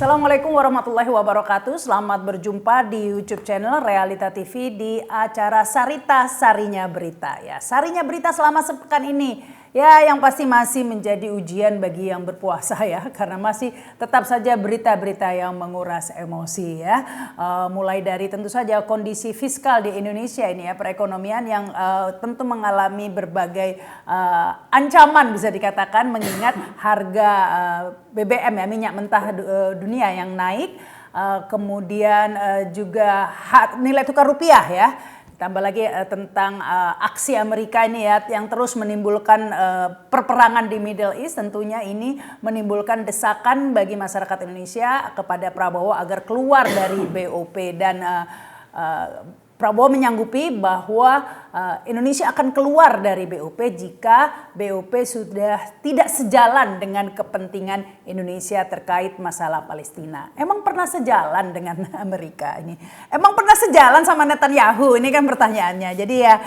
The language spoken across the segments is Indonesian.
Assalamualaikum warahmatullahi wabarakatuh. Selamat berjumpa di YouTube channel Realita TV di acara Sarita Sarinya Berita. Ya, Sarinya Berita selama sepekan ini ya yang pasti masih menjadi ujian bagi yang berpuasa ya, karena masih tetap saja berita-berita yang menguras emosi ya. Mulai dari tentu saja kondisi fiskal di Indonesia ini ya, perekonomian yang tentu mengalami berbagai ancaman bisa dikatakan mengingat harga BBM ya, minyak mentah dunia yang naik, kemudian juga nilai tukar rupiah ya. Tambah lagi tentang aksi Amerika ini ya yang terus menimbulkan perperangan di Middle East, tentunya ini menimbulkan desakan bagi masyarakat Indonesia kepada Prabowo agar keluar dari BOP, dan Prabowo menyanggupi bahwa Indonesia akan keluar dari BOP jika BOP sudah tidak sejalan dengan kepentingan Indonesia terkait masalah Palestina. Emang pernah sejalan dengan Amerika ini? Emang pernah sejalan sama Netanyahu? Ini kan pertanyaannya. Jadi ya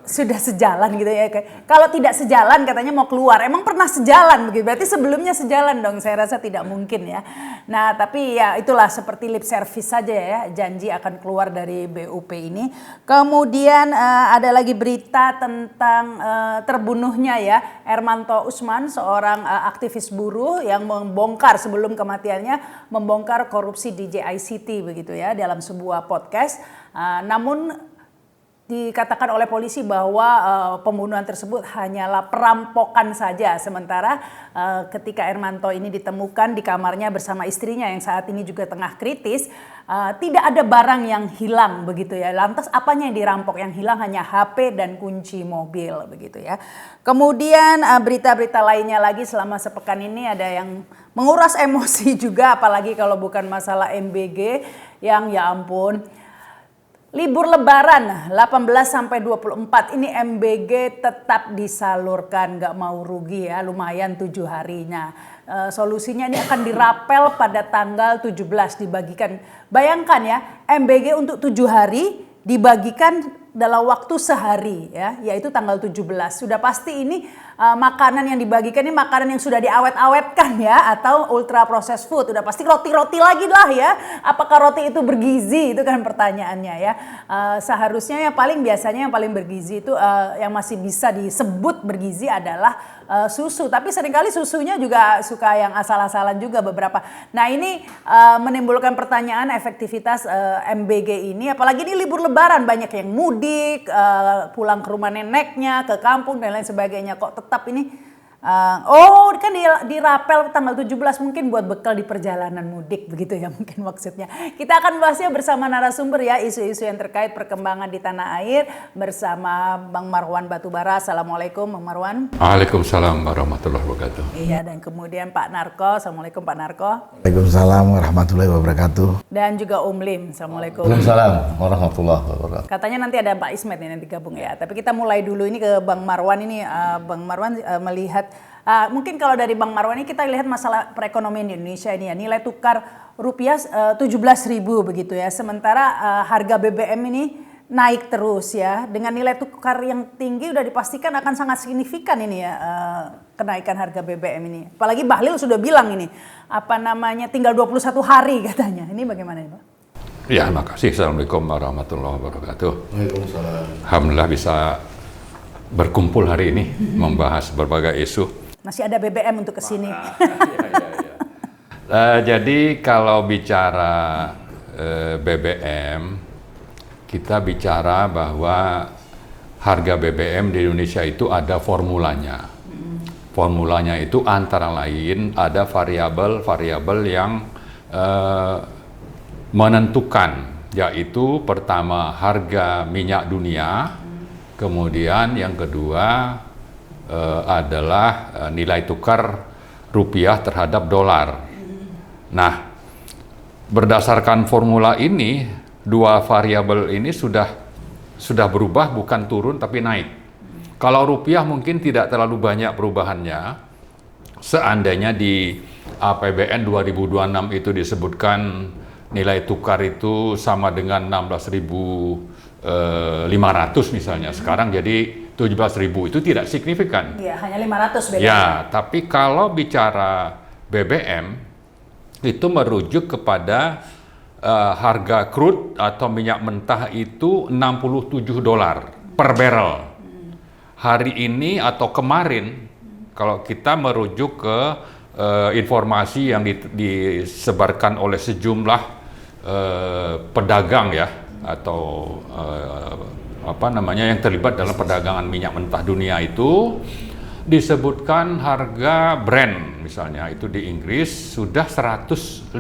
sudah sejalan gitu ya. Kalau tidak sejalan katanya mau keluar. Emang pernah sejalan begitu? Berarti sebelumnya sejalan dong. Saya rasa tidak mungkin ya. Nah, tapi ya itulah seperti lip service saja ya, janji akan keluar dari BOP ini. Kemudian ada lagi berita tentang terbunuhnya ya Ermanto Usman, seorang aktivis buruh yang membongkar sebelum kematiannya membongkar korupsi di JICT begitu ya dalam sebuah podcast. Namun dikatakan oleh polisi bahwa pembunuhan tersebut hanyalah perampokan saja. Sementara ketika Ermanto ini ditemukan di kamarnya bersama istrinya yang saat ini juga tengah kritis, tidak ada barang yang hilang begitu ya. Lantas apanya yang dirampok? Yang hilang hanya HP dan kunci mobil begitu ya. Kemudian berita-berita lainnya lagi selama sepekan ini ada yang menguras emosi juga, apalagi kalau bukan masalah MBG yang ya ampun. Libur Lebaran 18 sampai 24 ini MBG tetap disalurkan, nggak mau rugi ya, lumayan 7 harinya. Solusinya ini akan dirapel pada tanggal 17 dibagikan. Bayangkan ya, MBG untuk 7 hari dibagikan dalam waktu sehari ya, yaitu tanggal 17. Sudah pasti ini makanan yang dibagikan ini makanan yang sudah diawet-awetkan ya, atau ultra processed food. Udah pasti roti-roti lagi lah ya. Apakah roti itu bergizi? Itu kan pertanyaannya ya. Seharusnya yang paling biasanya yang paling bergizi itu yang masih bisa disebut bergizi adalah susu. Tapi seringkali susunya juga suka yang asal-asalan juga beberapa. Nah ini menimbulkan pertanyaan efektivitas MBG ini. Apalagi ini libur Lebaran, banyak yang mudik, pulang ke rumah neneknya, ke kampung dan lain sebagainya. Kok tetap ini kan dirapel tanggal 17 mungkin buat bekal di perjalanan mudik begitu ya mungkin maksudnya. Kita akan bahasnya bersama narasumber ya, isu-isu yang terkait perkembangan di tanah air bersama Bang Marwan Batubara. Assalamualaikum Bang Marwan. Waalaikumsalam warahmatullahi wabarakatuh. Iya, dan kemudian Pak Narko. Assalamualaikum Pak Narko. Waalaikumsalam warahmatullahi wabarakatuh. Dan juga Lim. Assalamualaikum. Waalaikumsalam warahmatullahi wabarakatuh. Katanya nanti ada Pak Ismet nih nanti gabung ya. Tapi kita mulai dulu ini ke Bang Marwan ini. Bang Marwan melihat mungkin kalau dari Bang Marwan ini kita lihat masalah perekonomian di Indonesia ini ya, nilai tukar rupiah 17.000 begitu ya. Sementara harga BBM ini naik terus ya. Dengan nilai tukar yang tinggi udah dipastikan akan sangat signifikan ini ya kenaikan harga BBM ini. Apalagi Bahlil sudah bilang ini tinggal 21 hari katanya. Ini bagaimana nih Pak? Ya, makasih. Assalamualaikum warahmatullahi wabarakatuh. Waalaikumsalam. Alhamdulillah bisa berkumpul hari ini membahas berbagai isu. Masih ada BBM untuk kesini. Jadi kalau bicara BBM, kita bicara bahwa harga BBM di Indonesia itu ada formulanya. Formulanya itu antara lain ada variabel-variabel yang menentukan, yaitu pertama harga minyak dunia, kemudian yang kedua adalah nilai tukar rupiah terhadap dolar. Nah, berdasarkan formula ini, dua variabel ini sudah berubah, bukan turun tapi naik. Kalau rupiah mungkin tidak terlalu banyak perubahannya. Seandainya di APBN 2026 itu disebutkan nilai tukar itu sama dengan 16.500 misalnya. Sekarang jadi 17.000, itu tidak signifikan. Iya, hanya 500 bedanya. Ya, tapi kalau bicara BBM, itu merujuk kepada harga crude atau minyak mentah itu $67 per barrel. Hari ini atau kemarin, kalau kita merujuk ke informasi yang disebarkan oleh sejumlah pedagang ya, atau yang terlibat dalam perdagangan minyak mentah dunia itu, disebutkan harga Brent misalnya itu di Inggris sudah $115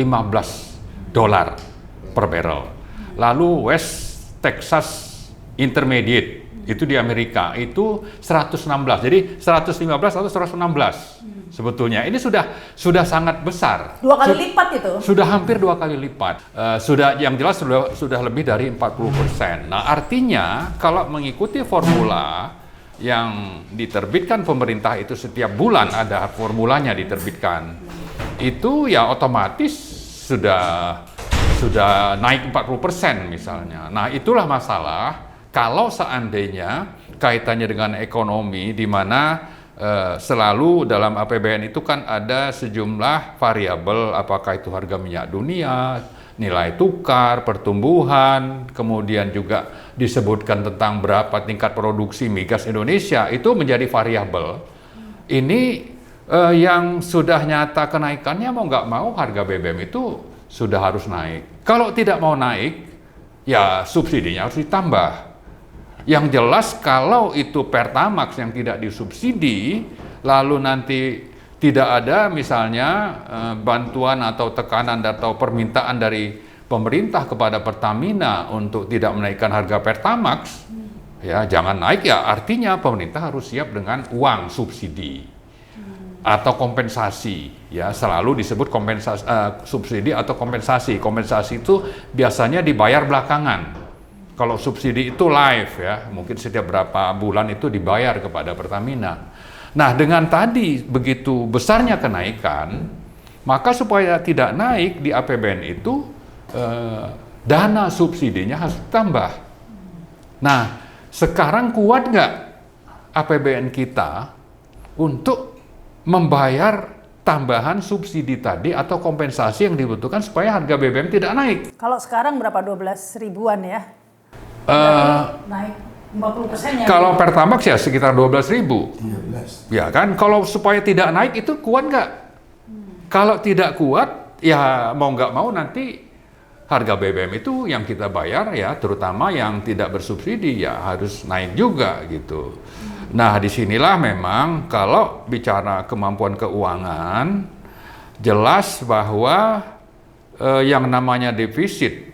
per barrel. Lalu West Texas Intermediate itu di Amerika itu 116. Jadi 115 atau 116 sebetulnya. Ini sudah sangat besar. 2 kali lipat itu. Sudah hampir 2 kali lipat. Yang jelas sudah lebih dari 40%. Nah, artinya kalau mengikuti formula yang diterbitkan pemerintah itu setiap bulan ada formulanya diterbitkan. Itu ya otomatis sudah naik 40% misalnya. Nah, itulah masalah kalau seandainya kaitannya dengan ekonomi, di mana selalu dalam APBN itu kan ada sejumlah variabel, apakah itu harga minyak dunia, nilai tukar, pertumbuhan, kemudian juga disebutkan tentang berapa tingkat produksi migas Indonesia, itu menjadi variabel. Ini yang sudah nyata kenaikannya, mau nggak mau harga BBM itu sudah harus naik. Kalau tidak mau naik, ya subsidinya harus ditambah. Yang jelas kalau itu Pertamax yang tidak disubsidi, lalu nanti tidak ada misalnya bantuan atau tekanan atau permintaan dari pemerintah kepada Pertamina untuk tidak menaikkan harga Pertamax, ya jangan naik, ya artinya pemerintah harus siap dengan uang subsidi atau kompensasi, ya selalu disebut kompensasi, subsidi atau kompensasi. Kompensasi itu biasanya dibayar belakangan. Kalau subsidi itu live ya, mungkin setiap berapa bulan itu dibayar kepada Pertamina. Nah, dengan tadi begitu besarnya kenaikan, maka supaya tidak naik di APBN itu dana subsidinya harus ditambah. Nah, sekarang kuat nggak APBN kita untuk membayar tambahan subsidi tadi atau kompensasi yang dibutuhkan supaya harga BBM tidak naik? Kalau sekarang berapa, 12 ribuan ya? Naik 40% ya? Kalau Pertamax ya sekitar 12.000. Ya kan, kalau supaya tidak naik itu kuat nggak? Kalau tidak kuat, ya mau nggak mau nanti harga BBM itu yang kita bayar ya, terutama yang tidak bersubsidi ya harus naik juga gitu. Nah, disinilah memang kalau bicara kemampuan keuangan, jelas bahwa yang namanya defisit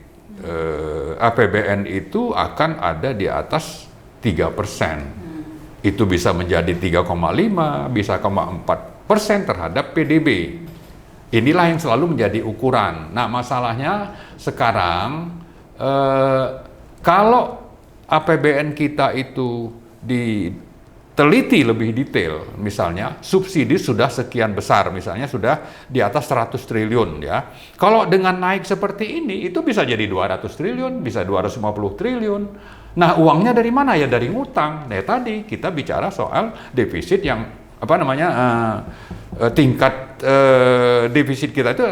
APBN itu akan ada di atas 3%. Itu bisa menjadi 3,5, bisa 4% terhadap PDB. Inilah yang selalu menjadi ukuran. Nah, masalahnya sekarang kalau APBN kita itu diteliti lebih detail, misalnya subsidi sudah sekian besar, misalnya sudah di atas 100 triliun ya. Kalau dengan naik seperti ini, itu bisa jadi 200 triliun, bisa 250 triliun. Nah, uangnya dari mana? Ya dari ngutang. Nah, tadi kita bicara soal defisit yang tingkat defisit kita itu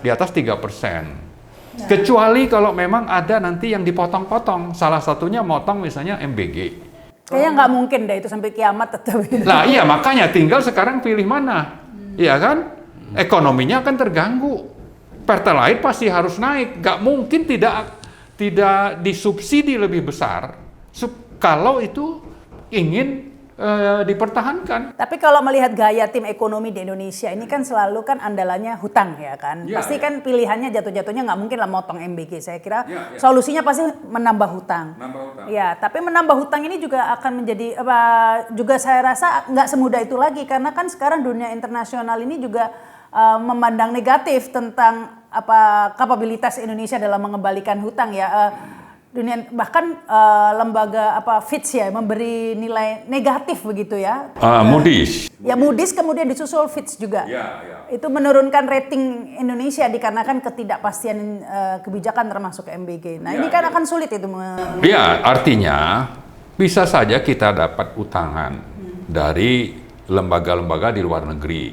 di atas 3%. Nah. Kecuali kalau memang ada nanti yang dipotong-potong, salah satunya motong misalnya MBG. Kayaknya nggak mungkin deh itu sampai kiamat tetap. Nah iya, makanya tinggal sekarang pilih mana, iya kan? Ekonominya akan terganggu. Pertalite pasti harus naik, nggak mungkin tidak disubsidi lebih besar kalau itu ingin dipertahankan. Tapi kalau melihat gaya tim ekonomi di Indonesia ini kan selalu kan andalannya hutang ya kan. Ya, pasti ya. Kan pilihannya jatuh-jatuhnya nggak mungkin lah motong MBG. Saya kira solusinya pasti menambah hutang. Ya, tapi menambah hutang ini juga akan menjadi juga saya rasa nggak semudah itu lagi, karena kan sekarang dunia internasional ini juga memandang negatif tentang kapabilitas Indonesia dalam mengembalikan hutang ya. Bahkan lembaga Fitch ya memberi nilai negatif begitu ya. Moody's. Ya Moody's kemudian disusul Fitch juga. Ya. Itu menurunkan rating Indonesia dikarenakan ketidakpastian kebijakan termasuk MBG. Nah ini kan akan sulit itu. Ya, artinya bisa saja kita dapat utangan dari lembaga-lembaga di luar negeri.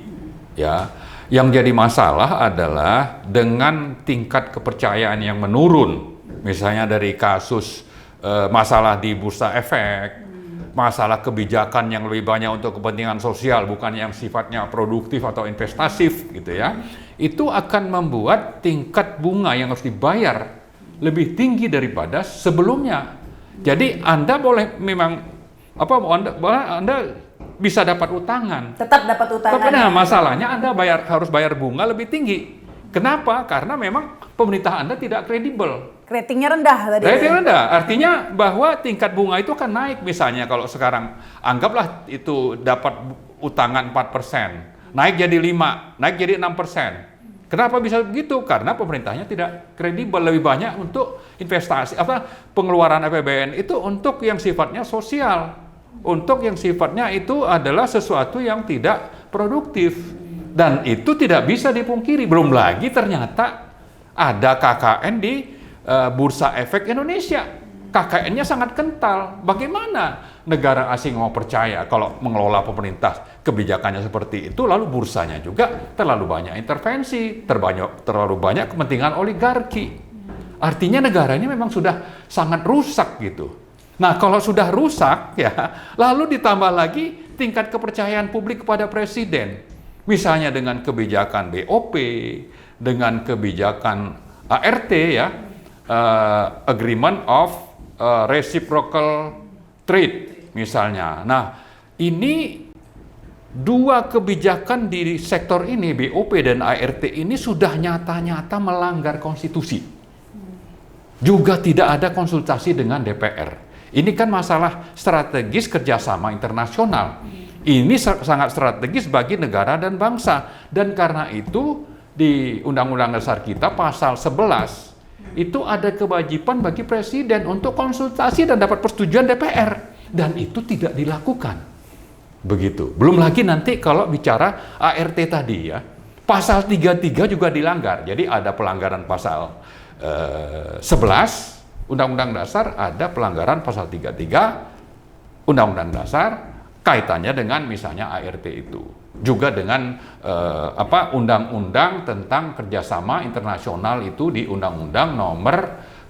Ya, Yang jadi masalah adalah dengan tingkat kepercayaan yang menurun, misalnya dari kasus masalah di bursa efek, masalah kebijakan yang lebih banyak untuk kepentingan sosial, bukan yang sifatnya produktif atau investatif gitu ya, itu akan membuat tingkat bunga yang harus dibayar lebih tinggi daripada sebelumnya. Jadi Anda boleh memang Anda bisa dapat utangan. Tetap dapat utangan. Tapi masalahnya Anda harus bayar bunga lebih tinggi. Kenapa? Karena memang pemerintah Anda tidak kredibel. Ratingnya rendah tadi. Ratingnya rendah, artinya bahwa tingkat bunga itu akan naik. Misalnya kalau sekarang, anggaplah itu dapat utangan 4%, naik jadi 5%, naik jadi 6%. Kenapa bisa begitu? Karena pemerintahnya tidak kredibel, lebih banyak untuk investasi, pengeluaran APBN itu untuk yang sifatnya sosial, untuk yang sifatnya itu adalah sesuatu yang tidak produktif. Dan itu tidak bisa dipungkiri. Belum lagi ternyata ada KKN di Bursa Efek Indonesia. KKN-nya sangat kental. Bagaimana negara asing mau percaya kalau mengelola pemerintah kebijakannya seperti itu, lalu bursanya juga terlalu banyak intervensi, terlalu banyak kepentingan oligarki. Artinya negara ini memang sudah sangat rusak gitu. Nah, kalau sudah rusak ya, lalu ditambah lagi tingkat kepercayaan publik kepada presiden. Misalnya dengan kebijakan BOP, dengan kebijakan ART ya, Agreement of Reciprocal Trade misalnya. Nah, ini dua kebijakan di sektor ini, BOP dan ART ini sudah nyata-nyata melanggar konstitusi. Juga tidak ada konsultasi dengan DPR. Ini kan masalah strategis kerjasama internasional. Ini sangat strategis bagi negara dan bangsa. Dan karena itu di Undang-Undang Dasar kita pasal 11 itu ada kewajiban bagi presiden untuk konsultasi dan dapat persetujuan DPR. Dan itu tidak dilakukan. Begitu. Belum lagi nanti kalau bicara ART tadi ya, pasal 33 juga dilanggar. Jadi ada pelanggaran pasal 11 Undang-Undang Dasar, ada pelanggaran pasal 33 Undang-Undang Dasar kaitannya dengan misalnya ART itu. Juga dengan undang-undang tentang kerjasama internasional itu di Undang-Undang nomor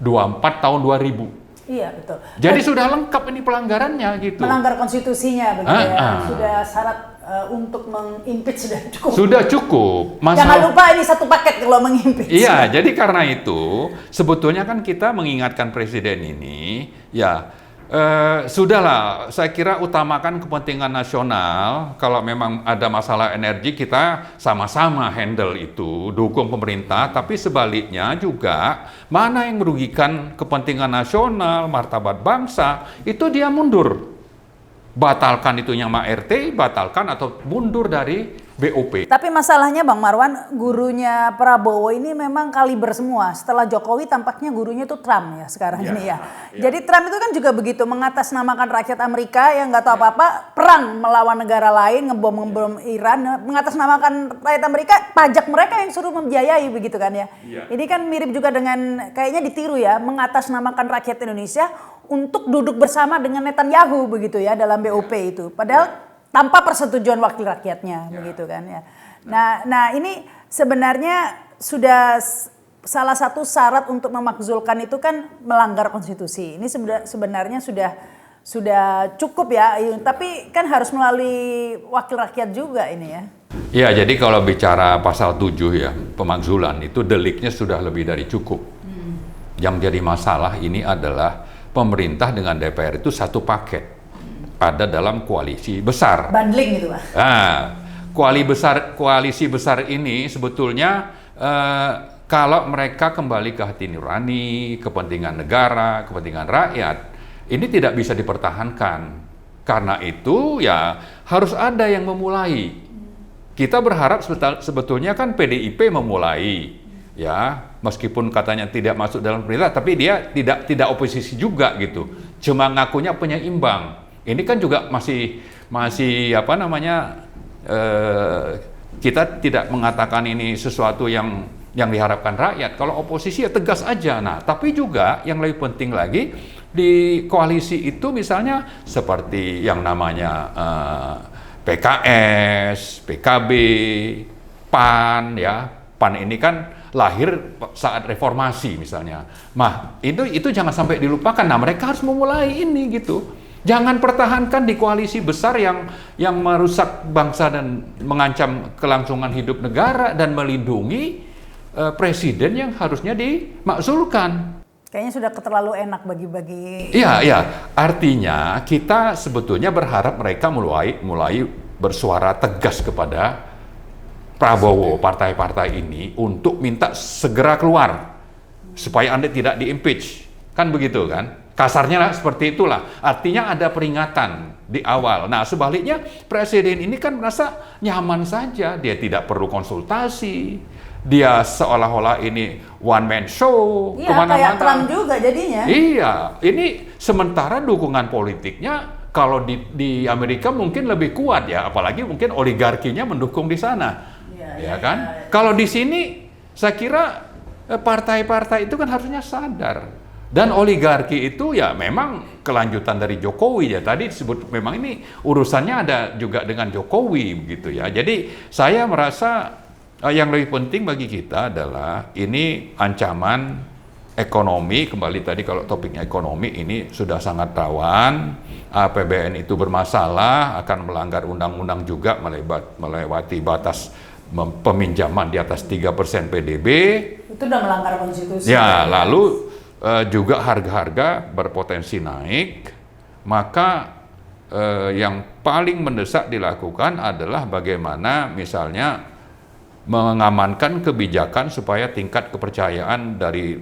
24 tahun 2000. Iya, betul. Jadi sudah lengkap ini pelanggarannya gitu. Melanggar konstitusinya begitu ya. Sudah syarat untuk mengimpeach sudah cukup. Sudah cukup. Jangan lupa ini satu paket kalau mengimpeach. Iya, jadi karena itu sebetulnya kan kita mengingatkan presiden ini ya sudahlah, saya kira utamakan kepentingan nasional. Kalau memang ada masalah energi, kita sama-sama handle itu, dukung pemerintah. Tapi sebaliknya juga, mana yang merugikan kepentingan nasional, martabat bangsa, itu dia mundur. Batalkan itunya ART, batalkan atau mundur dari BOP. Tapi masalahnya Bang Marwan, gurunya Prabowo ini memang kaliber semua. Setelah Jokowi tampaknya gurunya itu Trump ya sekarang ini ya. Jadi Trump itu kan juga begitu, mengatasnamakan rakyat Amerika yang nggak tahu apa-apa, perang melawan negara lain, ngebom Iran, mengatasnamakan rakyat Amerika, pajak mereka yang suruh membiayai begitu kan ya. Ini kan mirip juga dengan, kayaknya ditiru ya, mengatasnamakan rakyat Indonesia untuk duduk bersama dengan Netanyahu begitu ya dalam BOP itu. Padahal tanpa persetujuan wakil rakyatnya, begitu kan ya. Nah ini sebenarnya sudah salah satu syarat untuk memakzulkan itu kan melanggar konstitusi. Ini sebenarnya sudah cukup ya, tapi kan harus melalui wakil rakyat juga ini ya. Ya, jadi kalau bicara pasal 7 ya, pemakzulan itu deliknya sudah lebih dari cukup. Yang jadi masalah ini adalah pemerintah dengan DPR itu satu paket. Ada dalam koalisi besar. Bundling gitu Pak. Nah, koalisi besar ini sebetulnya kalau mereka kembali ke hati nurani, kepentingan negara, kepentingan rakyat, ini tidak bisa dipertahankan. Karena itu ya harus ada yang memulai. Kita berharap sebetulnya kan PDIP memulai, ya meskipun katanya tidak masuk dalam pemerintah, tapi dia tidak oposisi juga gitu. Cuma ngakunya penyeimbang. Ini kan juga masih kita tidak mengatakan ini sesuatu yang diharapkan rakyat. Kalau oposisi ya tegas aja. Nah, tapi juga yang lebih penting lagi di koalisi itu misalnya seperti yang namanya PKS, PKB, PAN ya. PAN ini kan lahir saat reformasi misalnya. Nah, itu jangan sampai dilupakan. Nah, mereka harus memulai ini gitu. Jangan pertahankan di koalisi besar yang merusak bangsa dan mengancam kelangsungan hidup negara dan melindungi presiden yang harusnya dimakzulkan. Kayaknya sudah terlalu enak bagi-bagi. Iya. Artinya kita sebetulnya berharap mereka mulai bersuara tegas kepada Prabowo, partai-partai ini untuk minta segera keluar supaya Anda tidak di-impeach. Kan begitu kan? Kasarnya lah seperti itulah. Artinya ada peringatan di awal. Nah, sebaliknya presiden ini kan merasa nyaman saja, dia tidak perlu konsultasi. Dia seolah-olah ini one man show Iya, kayak Trump juga jadinya. Iya, ini sementara dukungan politiknya kalau di Amerika mungkin lebih kuat ya, apalagi mungkin oligarkinya mendukung di sana, ya kan? Kalau di sini saya kira partai-partai itu kan harusnya sadar, dan oligarki itu ya memang kelanjutan dari Jokowi ya. Tadi disebut memang ini urusannya ada juga dengan Jokowi begitu ya. Jadi saya merasa yang lebih penting bagi kita adalah ini ancaman ekonomi, kembali tadi kalau topiknya ekonomi ini sudah sangat rawan, APBN itu bermasalah, akan melanggar undang-undang juga melewati batas peminjaman di atas 3% PDB. Itu udah melanggar konstitusi. Ya, lalu juga harga-harga berpotensi naik, maka yang paling mendesak dilakukan adalah bagaimana misalnya mengamankan kebijakan supaya tingkat kepercayaan dari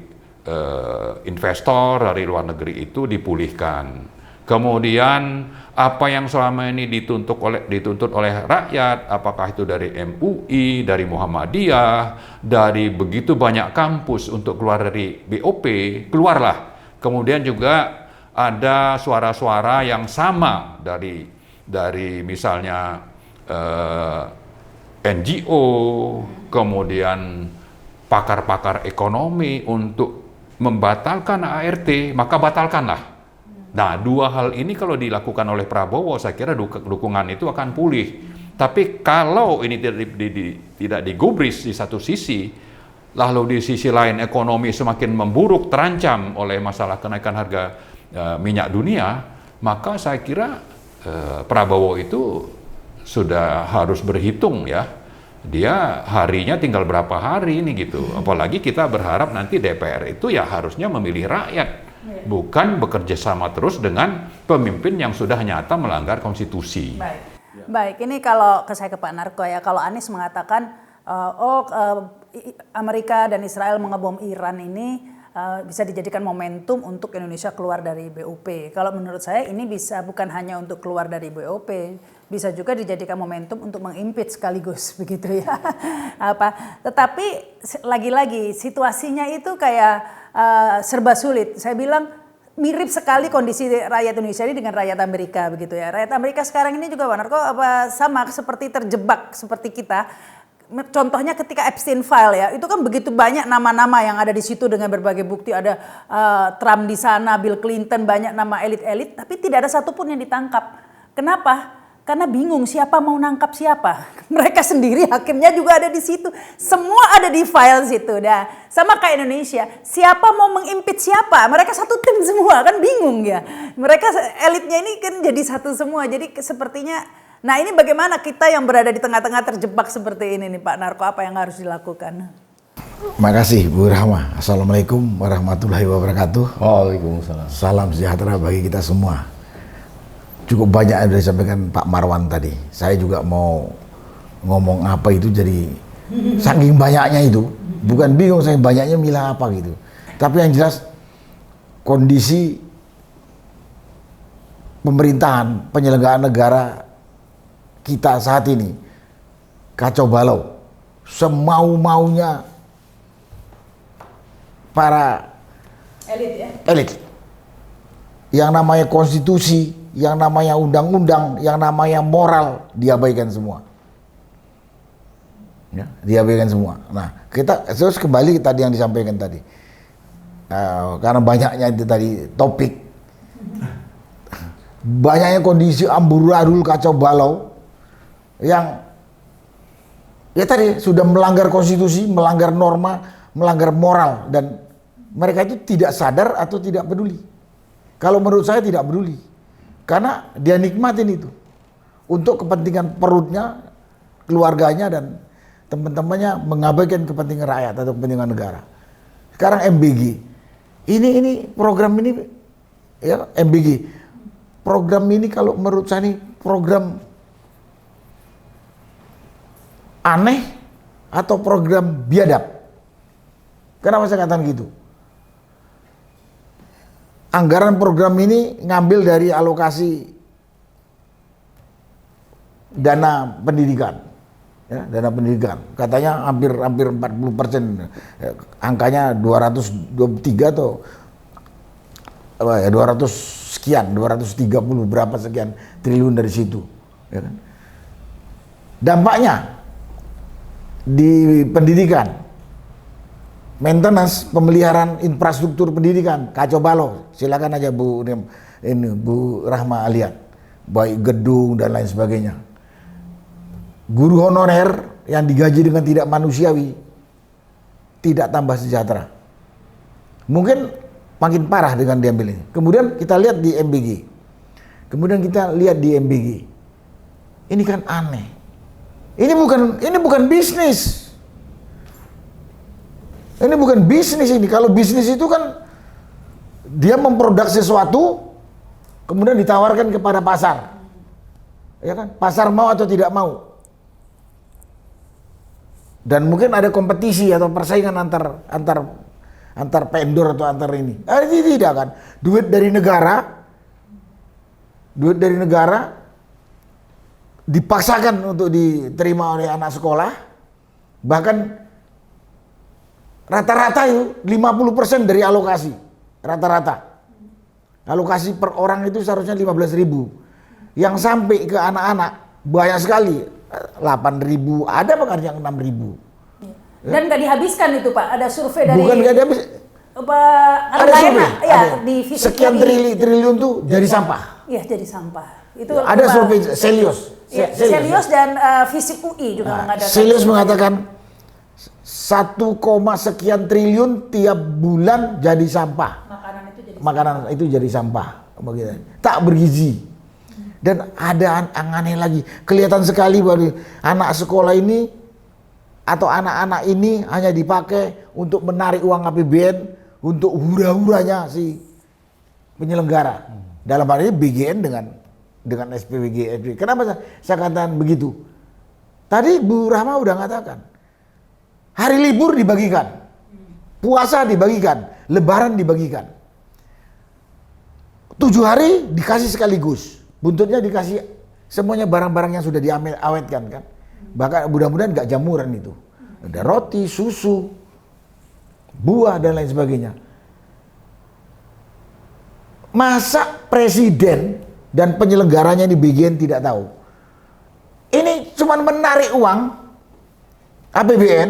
investor dari luar negeri itu dipulihkan. Kemudian apa yang selama ini dituntut oleh rakyat, apakah itu dari MUI, dari Muhammadiyah, dari begitu banyak kampus untuk keluar dari BOP, keluarlah. Kemudian juga ada suara-suara yang sama dari misalnya NGO, kemudian pakar-pakar ekonomi untuk membatalkan ART, maka batalkanlah. Nah, dua hal ini kalau dilakukan oleh Prabowo, saya kira dukungan itu akan pulih. Tapi kalau ini tidak digubris di satu sisi, lalu di sisi lain ekonomi semakin memburuk, terancam oleh masalah kenaikan harga minyak dunia, maka saya kira Prabowo itu sudah harus berhitung ya, dia harinya tinggal berapa hari ini gitu. Apalagi kita berharap nanti DPR itu ya harusnya memilih rakyat, bukan bekerja sama terus dengan pemimpin yang sudah nyata melanggar konstitusi. Baik, ini kalau saya ke Pak Narko ya, kalau Anies mengatakan Amerika dan Israel mengebom Iran ini bisa dijadikan momentum untuk Indonesia keluar dari BOP. Kalau menurut saya ini bisa bukan hanya untuk keluar dari BOP, bisa juga dijadikan momentum untuk mengimpeach sekaligus begitu ya. Tetapi lagi-lagi situasinya itu kayak serba sulit. Saya bilang mirip sekali kondisi rakyat Indonesia ini dengan rakyat Amerika begitu ya. Rakyat Amerika sekarang ini juga Pak Narko sama seperti terjebak seperti kita. Contohnya ketika Epstein File ya, itu kan begitu banyak nama-nama yang ada di situ dengan berbagai bukti, ada Trump di sana, Bill Clinton, banyak nama elit-elit, tapi tidak ada satupun yang ditangkap. Kenapa? Karena bingung siapa mau nangkap siapa. Mereka sendiri hakimnya juga ada di situ, semua ada di file situ. Nah, sama kayak Indonesia, siapa mau mengimpeach siapa? Mereka satu tim semua, kan bingung ya. Mereka elitnya ini kan jadi satu semua, jadi sepertinya. Nah, ini bagaimana kita yang berada di tengah-tengah terjebak seperti ini nih Pak Narko, apa yang harus dilakukan? Makasih Bu Rahma. Assalamualaikum warahmatullahi wabarakatuh. Waalaikumsalam. Salam sejahtera bagi kita semua. Cukup banyak yang sudah disampaikan Pak Marwan tadi. Saya juga mau ngomong apa itu jadi saking banyaknya itu. Bukan bingung saya banyaknya milah apa gitu. Tapi yang jelas kondisi pemerintahan, penyelenggaraan negara kita saat ini kacau balau, semau-maunya para elit. Yang namanya konstitusi, yang namanya undang-undang, yang namanya moral diabaikan semua. Ya, diabaikan semua. Nah, kita terus kembali tadi yang disampaikan tadi. Karena banyaknya itu tadi topik, banyaknya kondisi amburadul kacau balau yang ya tadi sudah melanggar konstitusi, melanggar norma, melanggar moral, dan mereka itu tidak sadar atau tidak peduli. Kalau menurut saya tidak peduli, karena dia nikmatin itu untuk kepentingan perutnya, keluarganya, dan teman-temannya, mengabaikan kepentingan rakyat atau kepentingan negara. Sekarang MBG, ini program ini ya, MBG program ini kalau menurut saya ini program aneh atau program biadab. Kenapa saya katakan gitu? Anggaran program ini ngambil dari alokasi dana pendidikan, ya, dana pendidikan. Katanya hampir 40%, angkanya 223 atau 200 sekian, 230 berapa sekian triliun dari situ, ya kan? Dampaknya di pendidikan, maintenance, pemeliharaan infrastruktur pendidikan kacau balau. Silakan aja Bu Rahma lihat, baik gedung dan lain sebagainya. Guru honorer yang digaji dengan tidak manusiawi, tidak tambah sejahtera. Mungkin makin parah dengan diambil ini. Kemudian kita lihat di MBG. Ini kan aneh. Ini bukan bisnis. Ini bukan bisnis ini. Kalau bisnis itu kan dia memproduksi sesuatu kemudian ditawarkan kepada pasar. Ya kan? Pasar mau atau tidak mau. Dan mungkin ada kompetisi atau persaingan antar vendor atau antar ini. Ini tidak kan. Duit dari negara dipaksakan untuk diterima oleh anak sekolah. Bahkan rata-rata itu 50% dari alokasi. Rata-rata. Alokasi per orang itu seharusnya 15.000. Yang sampai ke anak-anak banyak sekali. 8.000, ada bahkan yang 6.000. Dan nggak dihabiskan itu Pak, ada survei dari... Bukan nggak dihabis. Ada survei, ya, di sekian triliun tuh jadi sampah. Iya, jadi sampah. Itu ada survei Celios. Celios dan Fisip UI juga mengadakan. Celios mengatakan 1, sekian triliun tiap bulan jadi sampah. Makanan itu jadi sampah. Begitu. Tak bergizi. Dan ada yang aneh lagi, kelihatan sekali bahwa anak sekolah ini atau anak-anak ini hanya dipakai untuk menarik uang APBN untuk hura-huranya si penyelenggara. Dalam hal ini BGN dengan SPWG. Kenapa saya katakan begitu? Tadi Bu Rahma udah mengatakan, hari libur dibagikan, puasa dibagikan, lebaran dibagikan. 7 hari dikasih sekaligus. Buntutnya dikasih semuanya barang-barang yang sudah diawetkan kan. Bahkan mudah-mudahan nggak jamuran itu. Ada roti, susu, buah dan lain sebagainya. Masa presiden dan penyelenggaranya di BGN tidak tahu? Ini cuma menarik uang APBN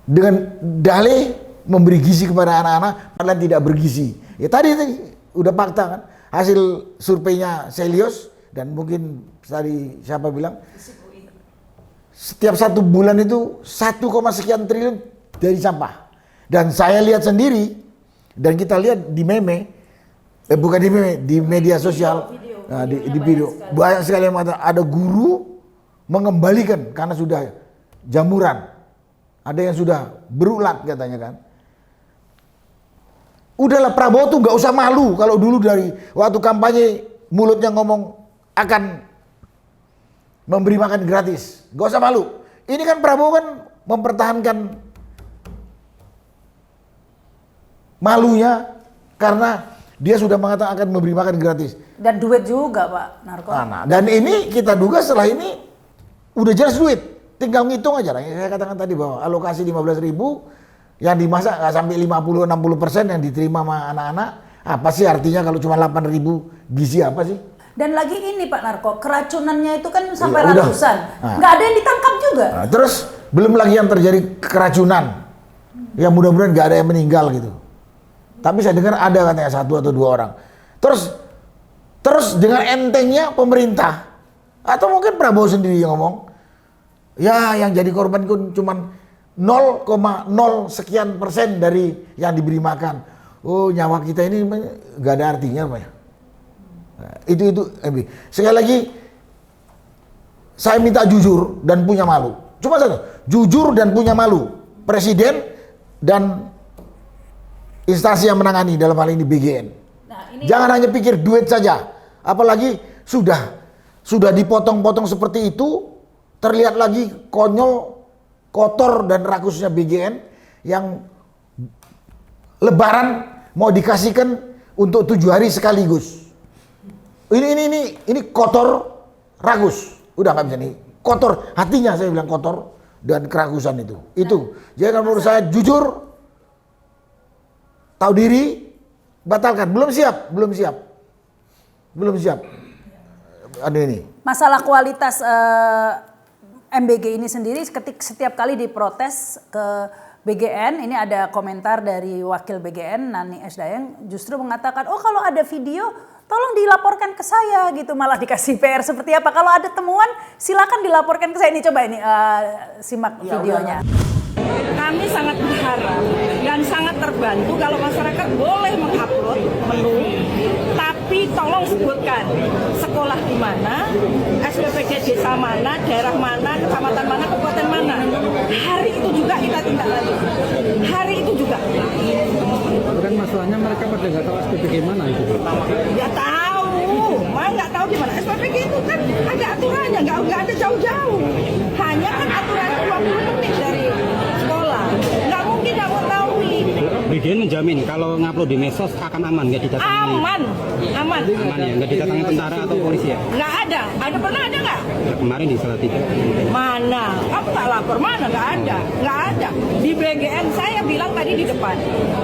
dengan dalih memberi gizi kepada anak-anak, padahal tidak bergizi. Ya tadi udah fakta kan. Hasil surveinya Celios dan mungkin tadi siapa bilang setiap 1 bulan itu 1, sekian triliun dari sampah. Dan saya lihat sendiri dan kita lihat di bukan di meme, di media sosial, di video banyak sekali yang mengatakan ada guru mengembalikan karena sudah jamuran, ada yang sudah berulat katanya kan. Udahlah Prabowo tuh nggak usah malu kalau dulu dari waktu kampanye mulutnya ngomong akan memberi makan gratis, nggak usah malu. Ini kan Prabowo kan mempertahankan malunya karena dia sudah mengatakan akan memberi makan gratis. Dan duit juga Pak Narko. Dan ini kita duga setelah ini udah jelas duit, tinggal ngitung aja lah. Saya katakan tadi bahwa alokasi 15.000 yang dimasak nggak sampai 50-60% yang diterima sama anak-anak, apa sih artinya kalau cuma 8.000 gizi apa sih? Dan lagi ini Pak Narko, keracunannya itu kan sampai ratusan, nggak ada yang ditangkap juga. Terus belum lagi yang terjadi keracunan, yang mudah-mudahan nggak ada yang meninggal gitu. Tapi saya dengar ada katanya 1 atau 2 orang. Terus dengan entengnya pemerintah atau mungkin Prabowo sendiri yang ngomong, Ya, yang jadi korban itu cuman 0,0 sekian persen dari yang diberi makan. Oh, nyawa kita ini nggak ada artinya, Pak ya. Nah, itu MB. Sekali lagi, saya minta jujur dan punya malu. Cuma satu, jujur dan punya malu. Presiden dan instansi yang menangani dalam hal ini BGN. Jangan hanya pikir duit saja. Apalagi sudah dipotong-potong seperti itu, terlihat lagi konyol, kotor dan rakusnya BGN yang Lebaran mau dikasihkan untuk 7 hari sekaligus. Ini kotor, rakus. Udah nggak bisa nih. Kotor hatinya, saya bilang kotor dan kerakusan itu. Jadi kalau menurut saya jujur, tahu diri, batalkan. Belum siap. Ada ini. Masalah kualitas MBG ini sendiri setiap kali diprotes ke BGN, ini ada komentar dari wakil BGN Nani S. Dayang justru mengatakan, oh kalau ada video tolong dilaporkan ke saya gitu, malah dikasih PR seperti apa. Kalau ada temuan silakan dilaporkan ke saya. Ini coba ini simak videonya. Kami sangat berharap dan sangat terbantu kalau masyarakat boleh mengupload menu, tapi tolong sebutkan sekolah di mana, SPPG desa mana, daerah mana, kecamatan mana, kabupaten mana. Hari itu juga kita tindak lanjut. Hari itu juga. Kan masalahnya mereka pada nggak tahu SPPG mana itu. Ya tahu, mah nggak tahu di mana. SPPG itu kan ada aturannya, nggak ada jauh-jauh. Hanya kan aturannya 20 menit dari sekolah. Nggak mungkin nggak mengetahui. BGN menjamin kalau ngupload di medsos akan aman, nggak didatangi. Aman Ya, nggak didatangi tentara atau polisi ya? Nggak ada. Pernah ada nggak? Ya, kemarin di Salatiga. Mana? Kamu tak lapor mana? Nggak ada. Di BGN saya bilang tadi di depan,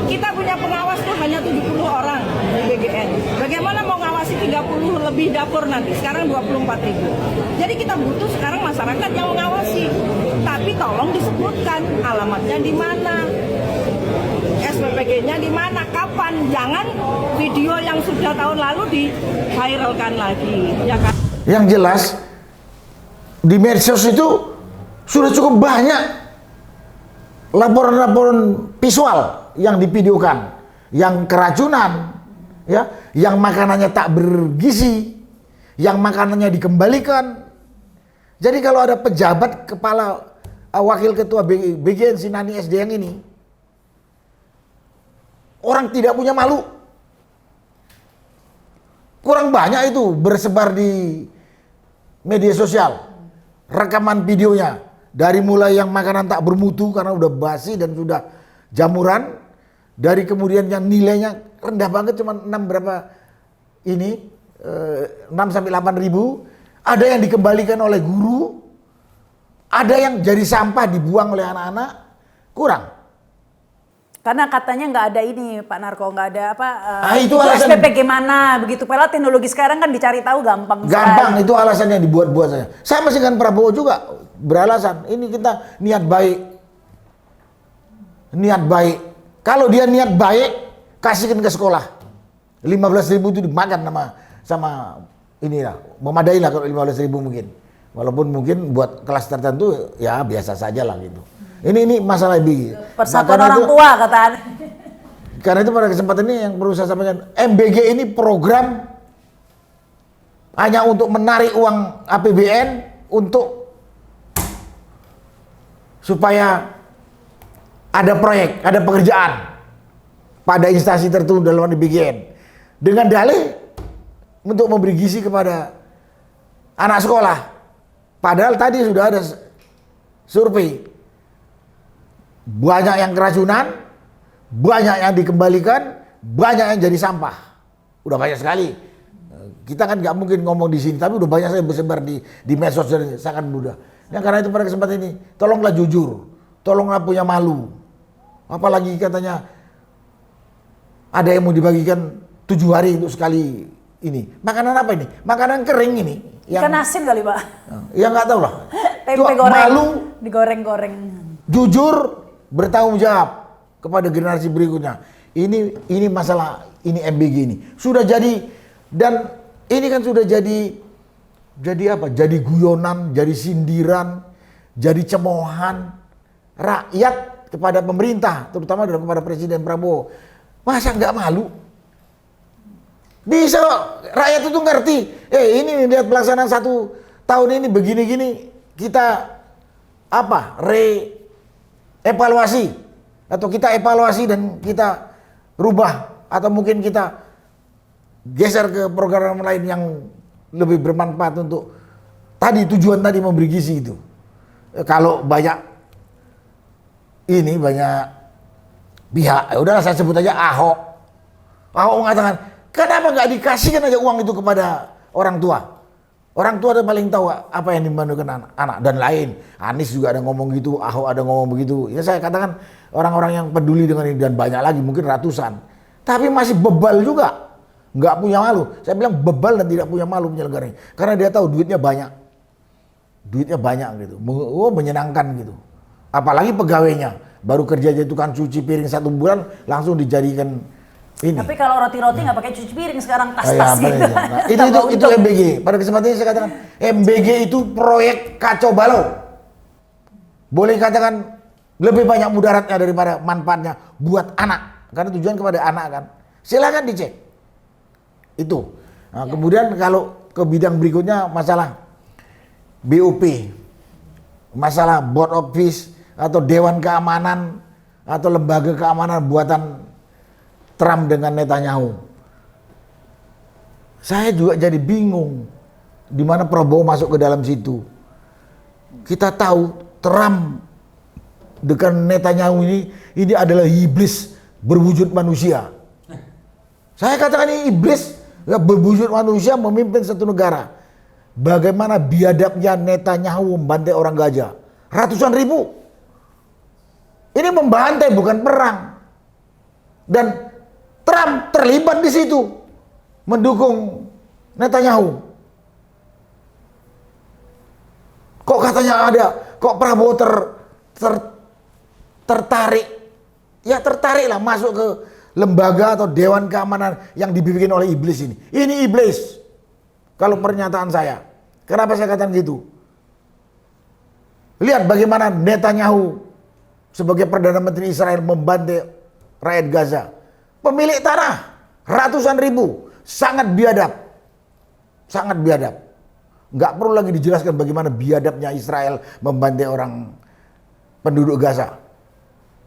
kita punya pengawas tuh hanya 70 orang di BGN. Bagaimana mau ngawasi 30 lebih dapur nanti? Sekarang 24.000. Jadi kita butuh sekarang masyarakat yang mengawasi. Tapi tolong disebutkan alamatnya di mana, SPPG-nya di mana, kapan. Jangan video yang sudah tahun lalu di-viralkan lagi. Ya kan? Yang jelas di medsos itu sudah cukup banyak laporan-laporan visual yang divideokan, yang keracunan, ya, yang makanannya tak bergizi, yang makanannya dikembalikan. Jadi kalau ada pejabat kepala wakil ketua BGN si Nani S. Dayang ini, orang tidak punya malu. Kurang banyak itu bersebar di media sosial. Rekaman videonya. Dari mulai yang makanan tak bermutu karena udah basi dan sudah jamuran. Dari kemudian yang nilainya rendah banget cuma 6 sampai 8 ribu. Ada yang dikembalikan oleh guru. Ada yang jadi sampah dibuang oleh anak-anak. Kurang. Karena katanya nggak ada ini Pak Narko, nggak ada apa itu alasan SPPG mana begitu. Padahal teknologi sekarang kan dicari tahu gampang. Gampang, itu alasan yang dibuat-buat saya. Saya masih dengan Prabowo juga beralasan. Ini kita niat baik. Niat baik. Kalau dia niat baik, kasihkan ke sekolah. 15.000 itu dimakan sama ini lah. Memadai lah kalau 15.000 mungkin. Walaupun mungkin buat kelas tertentu ya biasa saja lah gitu. Ini masalah lebih. Persatuan orang tua kata. Karena itu pada kesempatan ini yang perlu saya sampaikan, MBG ini program hanya untuk menarik uang APBN untuk supaya ada proyek, ada pekerjaan pada instansi tertentu dalam BGN dengan dalih untuk memberi gizi kepada anak sekolah. Padahal tadi sudah ada survei. Banyak yang keracunan, banyak yang dikembalikan, banyak yang jadi sampah. Udah banyak sekali. Kita kan nggak mungkin ngomong di sini, tapi udah banyak saya bersebar di medsos dan sangat mudah. Nah, karena itu pada kesempatan ini, tolonglah jujur, tolonglah punya malu. Apalagi katanya ada yang mau dibagikan 7 hari untuk sekali ini. Makanan apa ini? Makanan kering ini. Ikan asin kali Pak. Ya nggak tahu lah. Tempe goreng. Malu, digoreng-goreng. Jujur, bertanggung jawab kepada generasi berikutnya. Ini masalah, ini MBG ini sudah jadi, dan ini kan sudah jadi apa? Jadi guyonan, jadi sindiran, jadi cemoohan rakyat kepada pemerintah, terutama kepada Presiden Prabowo. Masa nggak malu? Bisa rakyat itu ngerti. Ini lihat pelaksanaan 1 tahun ini begini-gini, kita evaluasi atau kita evaluasi dan kita rubah atau mungkin kita geser ke program lain yang lebih bermanfaat untuk tujuan tadi memberi gizi itu. Kalau banyak pihak, udahlah saya sebut aja Ahok mengatakan, kenapa nggak dikasihkan aja uang itu kepada orang tua? Orang tua udah paling tahu apa yang dimandukan anak dan lain. Anies juga ada ngomong gitu, Ahok ada ngomong begitu. Ya saya katakan orang-orang yang peduli dengan ini dan banyak lagi, mungkin ratusan. Tapi masih bebal juga, nggak punya malu. Saya bilang bebal dan tidak punya malu penyelenggaranya, karena dia tahu duitnya banyak gitu. Menyenangkan gitu. Apalagi pegawainya baru kerja jadi tukang cuci piring 1 bulan langsung dijadikan ini. Tapi kalau roti-roti nggak pakai cuci piring sekarang, tas-tas gitu. Nah, itu MBG. Pada kesempatan ini saya katakan MBG itu proyek kacau balau. Boleh katakan lebih banyak mudaratnya daripada manfaatnya buat anak, karena tujuan kepada anak kan. Silakan dicek. Itu. Nah, kemudian kalau ke bidang berikutnya masalah BOP, masalah board of peace atau dewan keamanan atau lembaga keamanan buatan Trump dengan Netanyahu. Saya juga jadi bingung di mana Prabowo masuk ke dalam situ. Kita tahu Trump dengan Netanyahu ini adalah iblis berwujud manusia. Saya katakan ini iblis berwujud manusia memimpin satu negara. Bagaimana biadabnya Netanyahu membantai orang Gaza, ratusan ribu. Ini membantai bukan perang. Dan Trump terlibat di situ mendukung Netanyahu. Kok katanya kok Prabowo tertarik? Ya tertariklah masuk ke lembaga atau dewan keamanan yang dibikin oleh iblis ini. Ini iblis. Kalau pernyataan saya, kenapa saya katakan gitu? Lihat bagaimana Netanyahu sebagai Perdana Menteri Israel membantai rakyat Gaza. Pemilik tanah ratusan ribu, sangat biadab. Sangat biadab. Nggak perlu lagi dijelaskan bagaimana biadabnya Israel membantai orang penduduk Gaza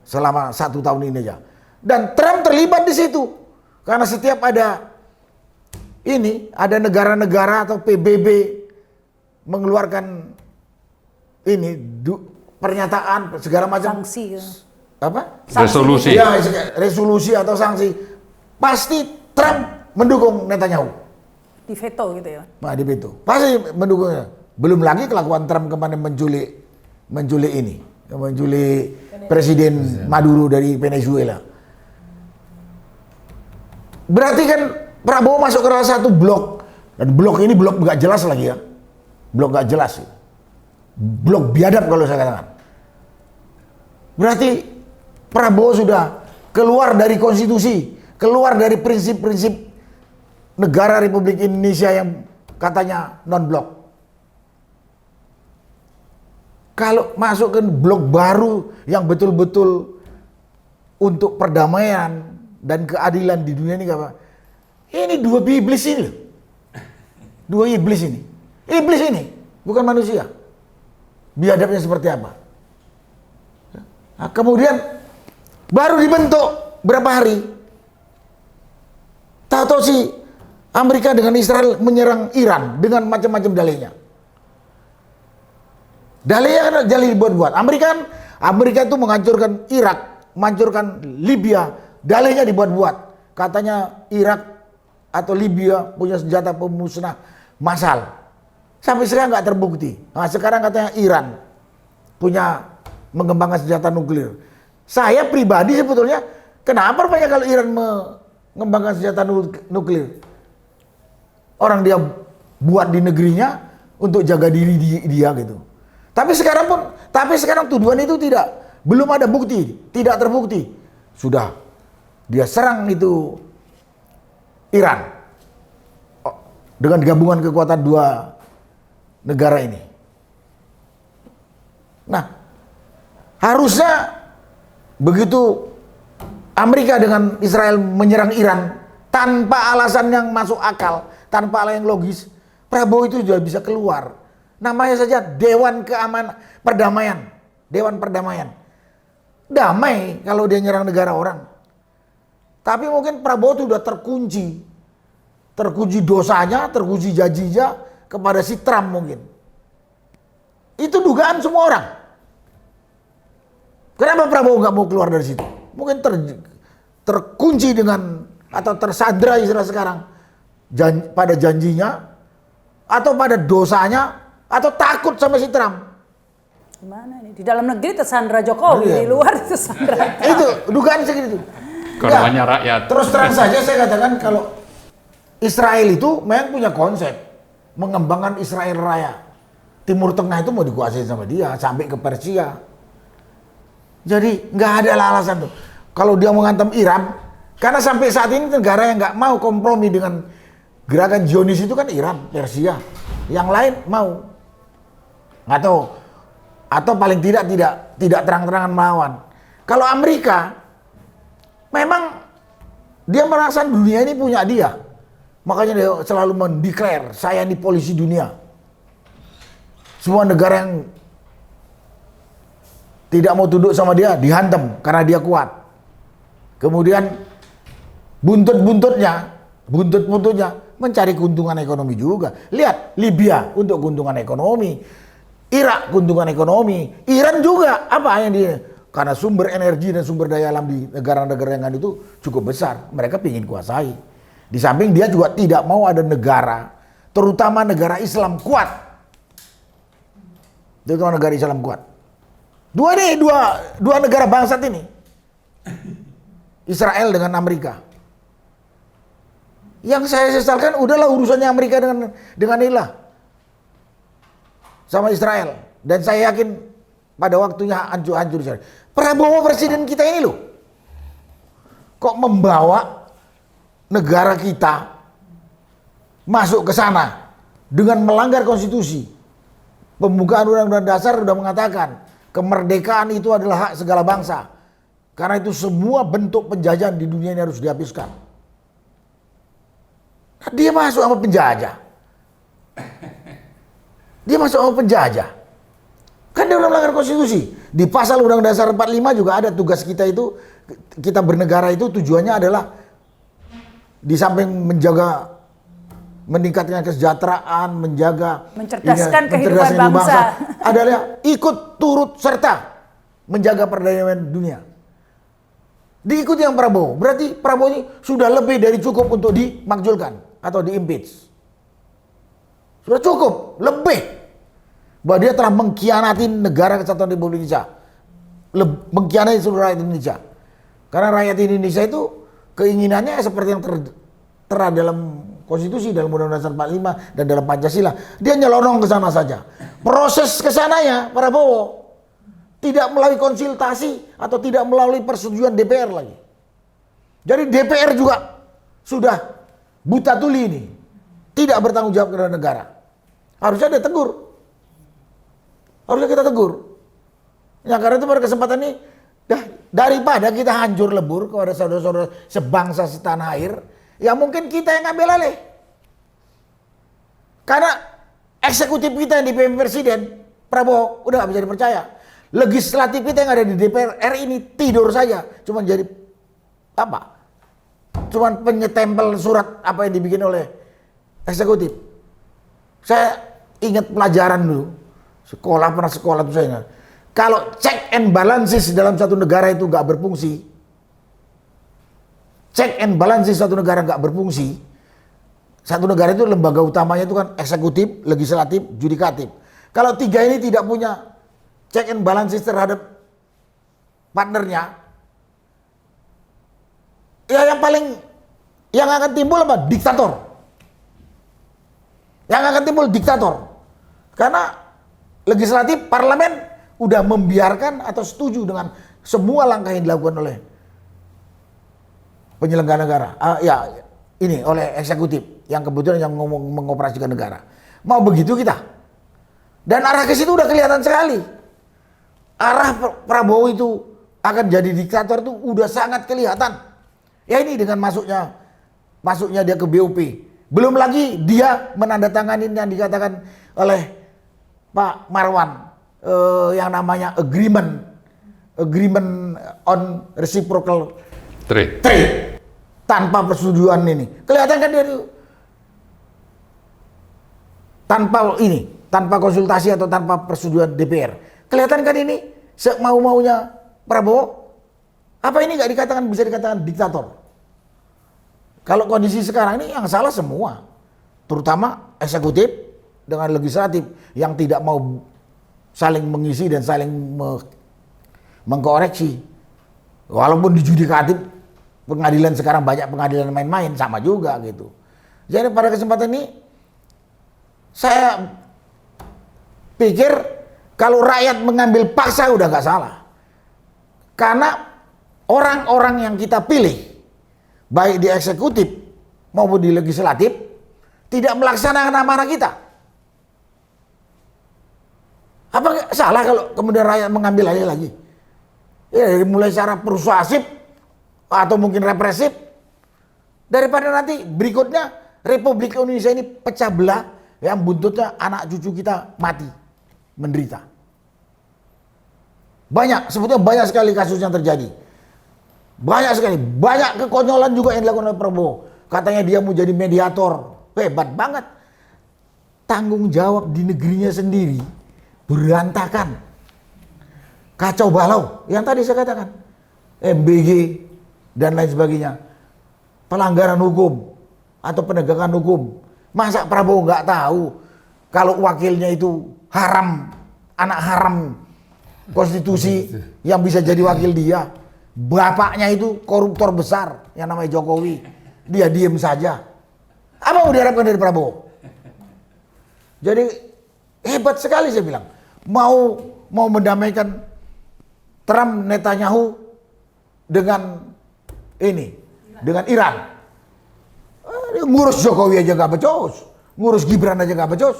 selama 1 tahun ini aja. Dan Trump terlibat di situ karena setiap ada negara-negara atau PBB mengeluarkan pernyataan segala macam sanksi. Resolusi. Ya, resolusi atau sanksi. Pasti Trump mendukung Netanyahu. Di veto gitu ya. Nah, di veto. Pasti mendukungnya. Belum lagi kelakuan Trump kemarin menculik Presiden Maduro dari Venezuela. Berarti kan Prabowo masuk ke salah satu blok, dan blok ini blok nggak jelas lagi ya, blok nggak jelas, blok biadab kalau saya katakan. Berarti Prabowo sudah keluar dari konstitusi, keluar dari prinsip-prinsip negara Republik Indonesia yang katanya non-blok. Kalau masuk ke blok baru yang betul-betul untuk perdamaian dan keadilan di dunia ini apa? Ini dua iblis ini loh. Dua iblis ini. Iblis ini, bukan manusia. Biadabnya seperti apa? Nah, kemudian baru dibentuk berapa hari. Tahu-tahu si Amerika dengan Israel menyerang Iran dengan macam-macam dalihnya. Dalihnya kan dalih dibuat-buat. Amerika itu menghancurkan Irak, menghancurkan Libya, dalihnya dibuat-buat. Katanya Irak atau Libya punya senjata pemusnah massal. Sampai sekarang nggak terbukti. Nah, sekarang katanya Iran punya mengembangkan senjata nuklir. Saya pribadi sebetulnya, kenapa rupanya kalau Iran mengembangkan senjata nuklir? Orang dia buat di negerinya untuk jaga diri dia gitu. Tapi sekarang tuduhan itu belum ada bukti, tidak terbukti. Sudah dia serang itu Iran dengan gabungan kekuatan dua negara ini. Nah, harusnya begitu Amerika dengan Israel menyerang Iran tanpa alasan yang masuk akal, tanpa alasan yang logis, Prabowo itu sudah bisa keluar. Namanya saja Dewan Perdamaian. Dewan Perdamaian. Damai kalau dia nyerang negara orang. Tapi mungkin Prabowo itu sudah terkunci. Terkunci dosanya, terkunci janjinya kepada si Trump mungkin. Itu dugaan semua orang. Kenapa Prabowo nggak mau keluar dari situ? Mungkin terkunci dengan atau tersandra istilah sekarang pada janjinya atau pada dosanya atau takut sama si Trump. Gimana nih? Di dalam negeri tersandra Jokowi, di luar tersandra. Itu dugaan segitu. Kalau namanya rakyat. Terus terang saja saya katakan kalau Israel itu memang punya konsep mengembangkan Israel Raya. Timur Tengah itu mau dikuasai sama dia sampai ke Persia. Jadi nggak ada alasan tuh. Kalau dia mengancam Iran, karena sampai saat ini negara yang nggak mau kompromi dengan gerakan Zionis itu kan Iran, Persia. Yang lain mau. Atau paling tidak terang-terangan melawan. Kalau Amerika, memang dia merasa dunia ini punya dia. Makanya dia selalu mendeklar, saya ini polisi dunia. Semua negara yang tidak mau tunduk sama dia dihantam karena dia kuat. Kemudian buntut-buntutnya mencari keuntungan ekonomi juga. Lihat Libya untuk keuntungan ekonomi, Irak keuntungan ekonomi, Iran juga apa yang dia karena sumber energi dan sumber daya alam di negara-negara yang ada itu cukup besar, mereka ingin kuasai. Di samping dia juga tidak mau ada negara, terutama negara Islam kuat. Terutama negara Islam kuat. Dua negara bangsat ini. Israel dengan Amerika. Yang saya sesalkan udahlah urusannya Amerika dengan inilah sama Israel. Dan saya yakin pada waktunya hancur Israel. Prabowo presiden kita ini loh, kok membawa negara kita masuk ke sana dengan melanggar konstitusi. Pembukaan Undang-Undang Dasar sudah mengatakan kemerdekaan itu adalah hak segala bangsa. Karena itu semua bentuk penjajahan di dunia ini harus dihapuskan. Nah, dia masuk sama penjajah. Dia masuk sama penjajah. Kan dia udah melanggar konstitusi. Di pasal Undang-Undang Dasar 45 juga ada tugas kita itu, kita bernegara itu tujuannya adalah di samping meningkatkan kesejahteraan, mencerdaskan kehidupan bangsa, adalah ikut turut serta menjaga perdamaian dunia. Diikuti yang Prabowo, berarti Prabowo ini sudah lebih dari cukup untuk dimakzulkan atau diimpeach. Sudah cukup, lebih. Bahwa dia telah mengkhianati negara kesatuan Republik Indonesia. Mengkhianati seluruh rakyat Indonesia. Karena rakyat Indonesia itu keinginannya seperti yang tertera dalam konstitusi, dalam Undang-Undang Dasar 45 dan dalam Pancasila. Dia nyelonong ke sana saja. Proses ke sananya Prabowo tidak melalui konsultasi atau tidak melalui persetujuan DPR lagi. Jadi DPR juga sudah buta tuli ini. Tidak bertanggung jawab kepada negara. Harusnya dia tegur. Harusnya kita tegur. Ya karena itu pada kesempatan ini daripada kita hancur lebur kepada saudara-saudara sebangsa setanah air, ya mungkin kita yang ngambil alih. Karena eksekutif kita yang dipimpin Presiden Prabowo udah gak bisa dipercaya. Legislatif kita yang ada di DPR RI ini tidur saja, cuman jadi apa? Cuman penyetempel surat apa yang dibikin oleh eksekutif. Saya ingat pelajaran dulu, pernah sekolah tuh saya ingat. Kalau check and balances dalam satu negara itu nggak berfungsi, check and balances satu negara nggak berfungsi, satu negara itu lembaga utamanya itu kan eksekutif, legislatif, judikatif. Kalau tiga ini tidak punya check and balances terhadap partnernya, ya yang akan timbul apa? Diktator. Yang akan timbul diktator. Karena legislatif, parlemen udah membiarkan atau setuju dengan semua langkah yang dilakukan oleh penyelenggara negara. Oleh eksekutif yang kebetulan yang mengoperasikan negara. Mau begitu kita. Dan arah ke situ udah kelihatan sekali. arah Prabowo itu akan jadi diktator itu udah sangat kelihatan. Ya ini dengan masuknya dia ke BOP. Belum lagi dia menandatangani yang dikatakan oleh Pak Marwan yang namanya agreement on reciprocal Trade. tanpa persetujuan ini. Kelihatan kan dia tanpa konsultasi atau tanpa persetujuan DPR. Kelihatan kan ini semau-maunya Prabowo. Apa ini nggak bisa dikatakan diktator? Kalau kondisi sekarang ini yang salah semua, terutama eksekutif dengan legislatif yang tidak mau saling mengisi dan saling mengkoreksi. Walaupun di judikatif pengadilan sekarang banyak pengadilan main-main sama juga gitu. Jadi pada kesempatan ini saya pikir kalau rakyat mengambil paksa udah nggak salah. Karena orang-orang yang kita pilih baik di eksekutif maupun di legislatif tidak melaksanakan amanah kita. Apa salah kalau kemudian rakyat mengambil alih lagi? Ya dari mulai secara persuasif atau mungkin represif, daripada nanti berikutnya Republik Indonesia ini pecah belah yang buntutnya anak cucu kita mati menderita. Sebetulnya banyak sekali kasus yang terjadi. Banyak kekonyolan juga yang dilakukan oleh Prabowo. Katanya dia mau jadi mediator, hebat banget. Tanggung jawab di negerinya sendiri berantakan, kacau balau. Yang tadi saya katakan, MBG dan lain sebagainya, pelanggaran hukum atau penegakan hukum. Masa Prabowo nggak tahu kalau wakilnya itu haram, anak haram konstitusi yang bisa jadi wakil dia. Bapaknya itu koruptor besar yang namanya Jokowi. Dia diem saja. Apa mau diharapkan dari Prabowo? Jadi hebat sekali saya bilang. Mau mendamaikan Trump Netanyahu dengan Iran. Ngurus Jokowi aja gak becos, ngurus Gibran aja gak becos.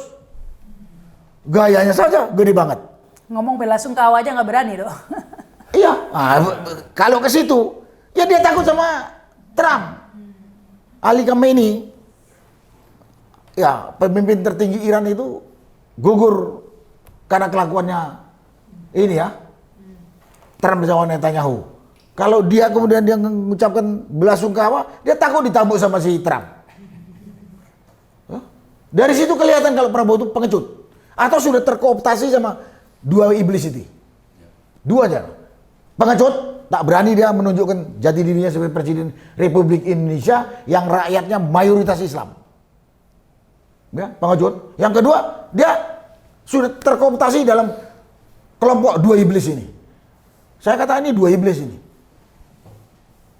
Gayanya saja gede banget. Ngomong bela sungkawa aja nggak berani loh. Iya, kalau ke situ, ya dia takut sama Trump. Ali Khamenei, ya pemimpin tertinggi Iran itu gugur karena kelakuannya Trump bersama Netanyahu. Kalau dia kemudian dia mengucapkan belasungkawa, dia takut ditabuk sama si Trump. Dari situ kelihatan kalau Prabowo itu pengecut atau sudah terkooptasi sama dua iblis itu. Dua aja. Pengecut, tak berani dia menunjukkan jati dirinya sebagai Presiden Republik Indonesia yang rakyatnya mayoritas Islam. Ya, pengecut. Yang kedua, dia sudah terkooptasi dalam kelompok dua iblis ini. Saya kata ini dua iblis ini.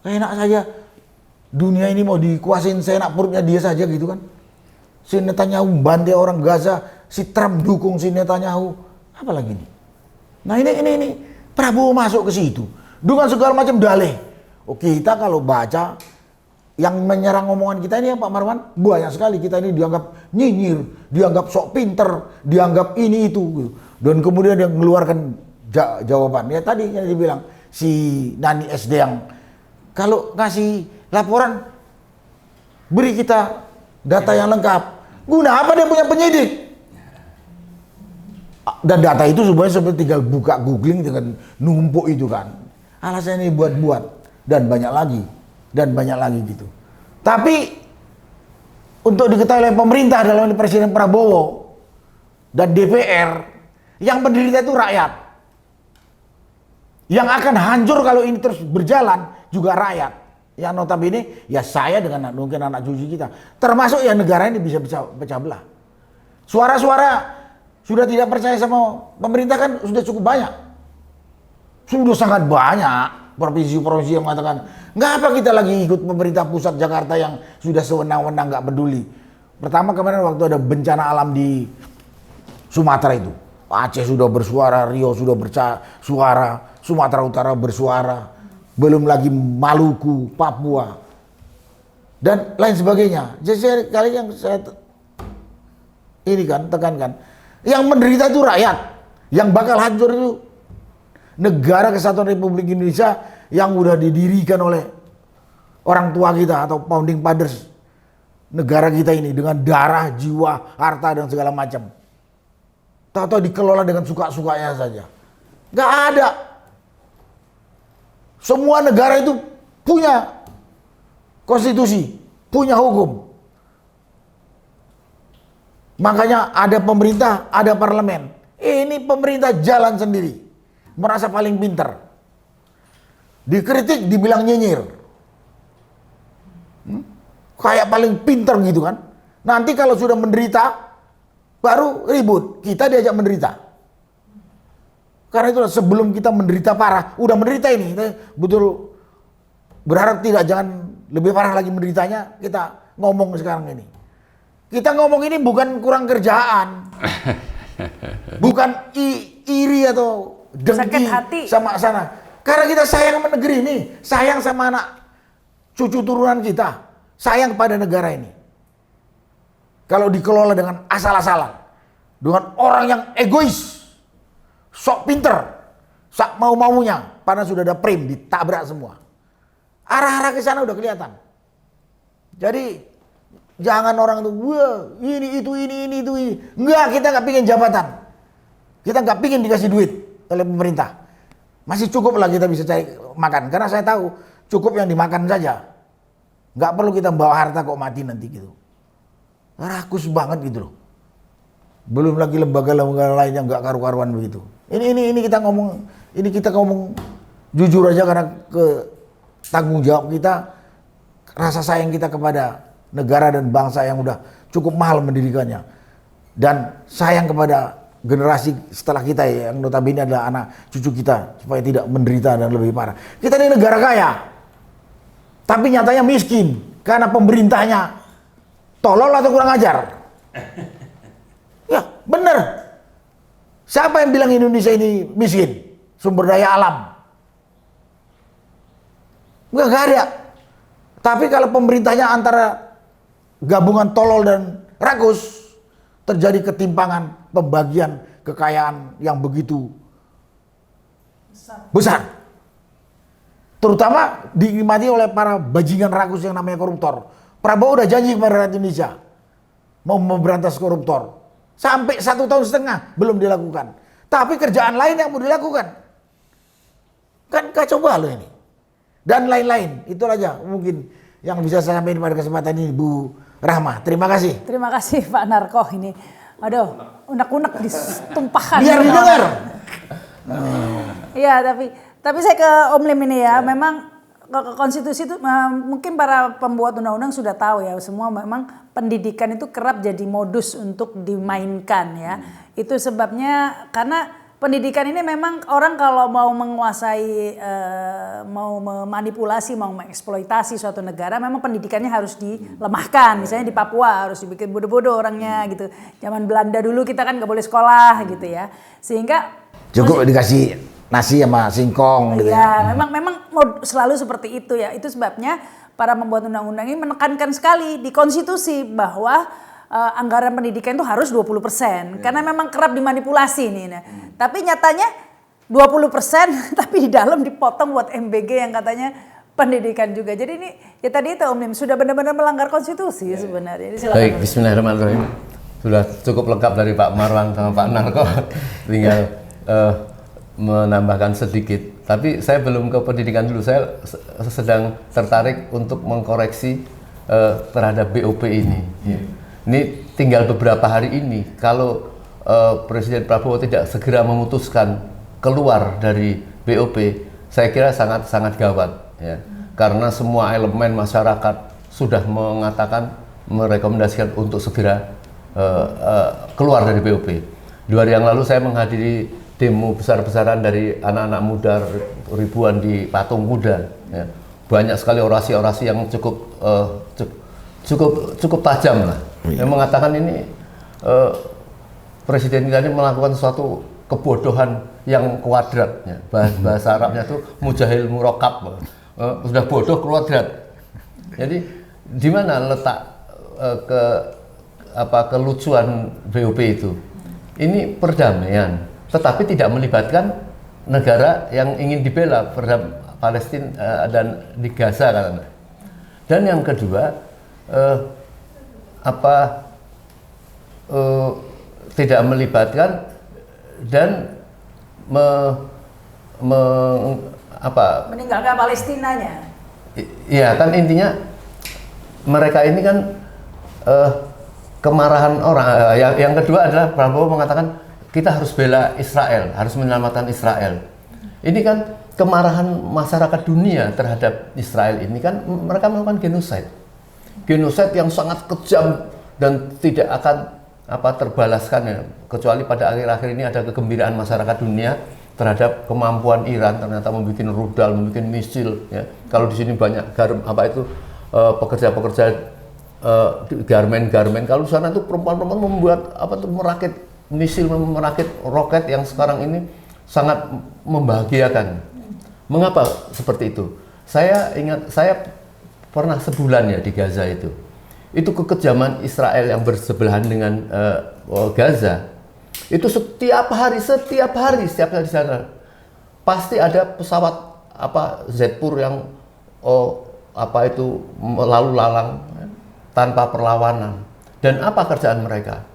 Enak saja dunia ini mau dikuasain seenak perutnya dia saja gitu kan. Si Netanyahu bantai orang Gaza, si Trump dukung si Netanyahu. Apa lagi ini? Nah ini Prabowo masuk ke situ dengan segala macam dalih. Oke, kita kalau baca yang menyerang omongan kita ini ya Pak Marwan, banyak sekali kita ini dianggap nyinyir, dianggap sok pinter, dianggap ini itu gitu. Dan kemudian dia mengeluarkan jawaban. Ya tadi yang dibilang si Nani SD yang kalau ngasih laporan beri kita data yang lengkap. Guna apa dia punya penyidik? Dan data itu sebenarnya seperti tinggal buka googling dengan numpuk itu kan. Alasannya ini buat-buat dan banyak lagi gitu. Tapi untuk diketahui oleh pemerintah dalam ini Presiden Prabowo dan DPR, yang menderita itu rakyat. Yang akan hancur kalau ini terus berjalan juga rakyat. Yang notabene ya saya dengan mungkin anak cucu kita. Termasuk ya negara ini bisa pecah belah. Suara-suara sudah tidak percaya sama pemerintah kan sudah cukup banyak. Sudah sangat banyak provinsi-provinsi yang mengatakan, nggak apa kita lagi ikut pemerintah pusat Jakarta yang sudah sewenang-wenang nggak peduli. Pertama kemarin waktu ada bencana alam di Sumatera itu. Aceh sudah bersuara, Riau sudah bersuara, Sumatera Utara bersuara. Belum lagi Maluku, Papua, dan lain sebagainya. Jadi kali yang saya tekankan, yang menderita itu rakyat, yang bakal hancur itu negara kesatuan Republik Indonesia yang udah didirikan oleh orang tua kita atau founding fathers negara kita ini dengan darah, jiwa, harta dan segala macam. Tahu-tahu dikelola dengan suka-sukanya saja. Nggak ada. Semua negara itu punya konstitusi, punya hukum. Makanya ada pemerintah, ada parlemen. Ini pemerintah jalan sendiri. Merasa paling pintar. Dikritik, dibilang nyinyir. Kayak paling pintar gitu kan. Nanti kalau sudah menderita, baru ribut. Kita diajak menderita. Karena itu sebelum kita menderita parah, udah menderita ini. Betul berharap jangan lebih parah lagi menderitanya. Kita ngomong sekarang ini. Kita ngomong ini bukan kurang kerjaan. Bukan iri atau dengki sama sana. Karena kita sayang sama negeri ini. Sayang sama anak cucu turunan kita. Sayang pada negara ini. Kalau dikelola dengan asal-asalan. Dengan orang yang egois. Sok pinter. Sok mau-maunya. Padahal sudah ada frame, ditabrak semua. Arah-arah ke sana udah kelihatan. Jadi jangan orang tuh, wah ini itu ini. Enggak, kita nggak pingin jabatan. Kita nggak pingin dikasih duit oleh pemerintah. Masih cukup lah kita bisa cari makan. Karena saya tahu cukup yang dimakan saja. Nggak perlu kita bawa harta kok mati nanti gitu. Rakus banget gitu loh. Belum lagi lembaga-lembaga lain yang nggak karu-karuan begitu. Ini kita ngomong jujur aja karena tanggung jawab kita, rasa sayang kita kepada negara dan bangsa yang udah cukup mahal mendirikannya. Dan sayang kepada generasi setelah kita yang notabene adalah anak cucu kita supaya tidak menderita dan lebih parah. Kita ini negara kaya. Tapi nyatanya miskin karena pemerintahnya tolol atau kurang ajar. Ya, bener. Siapa yang bilang Indonesia ini miskin? Sumber daya alam. Enggak ada. Tapi kalau pemerintahnya antara gabungan tolol dan rakus, terjadi ketimpangan pembagian kekayaan yang begitu besar. Terutama dinikmati oleh para bajingan rakus yang namanya koruptor. Prabowo udah janji kepada rakyat Indonesia mau memberantas koruptor. Sampai 1,5 tahun belum dilakukan. Tapi kerjaan lain yang mau dilakukan. Kan kacau balau ini. Dan lain-lain. Itu aja mungkin yang bisa saya sampaikan pada kesempatan ini, Bu Rahma. Terima kasih. Terima kasih Pak Narko ini. Aduh, unek-unek ditumpahkan. Biar didengar. Iya, tapi saya ke Om Lim ini ya, memang konstitusi itu mungkin para pembuat undang-undang sudah tahu ya, semua memang pendidikan itu kerap jadi modus untuk dimainkan ya. Itu sebabnya karena pendidikan ini memang orang kalau mau menguasai, mau memanipulasi, mau mengeksploitasi suatu negara, memang pendidikannya harus dilemahkan. Misalnya di Papua harus dibikin bodoh-bodoh orangnya gitu. Zaman Belanda dulu kita kan nggak boleh sekolah gitu ya. Sehingga cukup dikasih nasi sama singkong gitu ya. Memang selalu seperti itu ya. Itu sebabnya para pembuat undang-undang ini menekankan sekali di konstitusi bahwa anggaran pendidikan itu harus 20%. Karena memang kerap dimanipulasi nih. Nah. Tapi nyatanya 20% tapi di dalam dipotong buat MBG yang katanya pendidikan juga. Jadi ini ya tadi itu Om Lim sudah benar-benar melanggar konstitusi sebenarnya. Jadi silakan. Baik, bismillahirrahmanirrahim. Sudah cukup lengkap dari Pak Marwan sama Pak Narko. Tinggal menambahkan sedikit. Tapi saya belum ke pendidikan dulu. Saya sedang tertarik untuk mengkoreksi terhadap BOP ini. Ini tinggal beberapa hari ini. Kalau Presiden Prabowo tidak segera memutuskan keluar dari BOP, saya kira sangat gawat. Ya. Karena semua elemen masyarakat sudah mengatakan, merekomendasikan untuk segera keluar dari BOP. 2 hari yang lalu saya menghadiri demo besar-besaran dari anak-anak muda ribuan di Patung Kuda. Ya. Banyak sekali orasi-orasi yang cukup tajam lah. Yang mengatakan ini Presiden kita ini melakukan suatu kebodohan yang kuadrat. Ya. Bahasa Arabnya itu mujahil murokab. Sudah bodoh kuadrat. Jadi di mana letak kelucuan BOP itu? Ini perdamaian. Tetapi tidak melibatkan negara yang ingin dibela terhadap Palestina dan di Gaza kan. Dan yang kedua tidak melibatkan dan meninggalkan Palestinanya. Iya kan intinya mereka ini kan kemarahan orang. Yang kedua adalah Prabowo mengatakan kita harus bela Israel, harus menyelamatkan Israel. Ini kan kemarahan masyarakat dunia terhadap Israel ini kan mereka melakukan genosid yang sangat kejam dan tidak akan terbalaskan ya, kecuali pada akhir-akhir ini ada kegembiraan masyarakat dunia terhadap kemampuan Iran ternyata membuat rudal, membuat misil ya. Kalau di sini banyak pekerja-pekerja garmen, kalau di sana tuh perempuan-perempuan membuat merakit misil, merakit roket yang sekarang ini sangat membahagiakan. Mengapa seperti itu? Saya ingat, saya pernah sebulan ya di Gaza itu kekejaman Israel yang bersebelahan dengan Gaza itu setiap hari di sana pasti ada pesawat Zephyr yang lalu lalang tanpa perlawanan. Dan apa kerjaan mereka?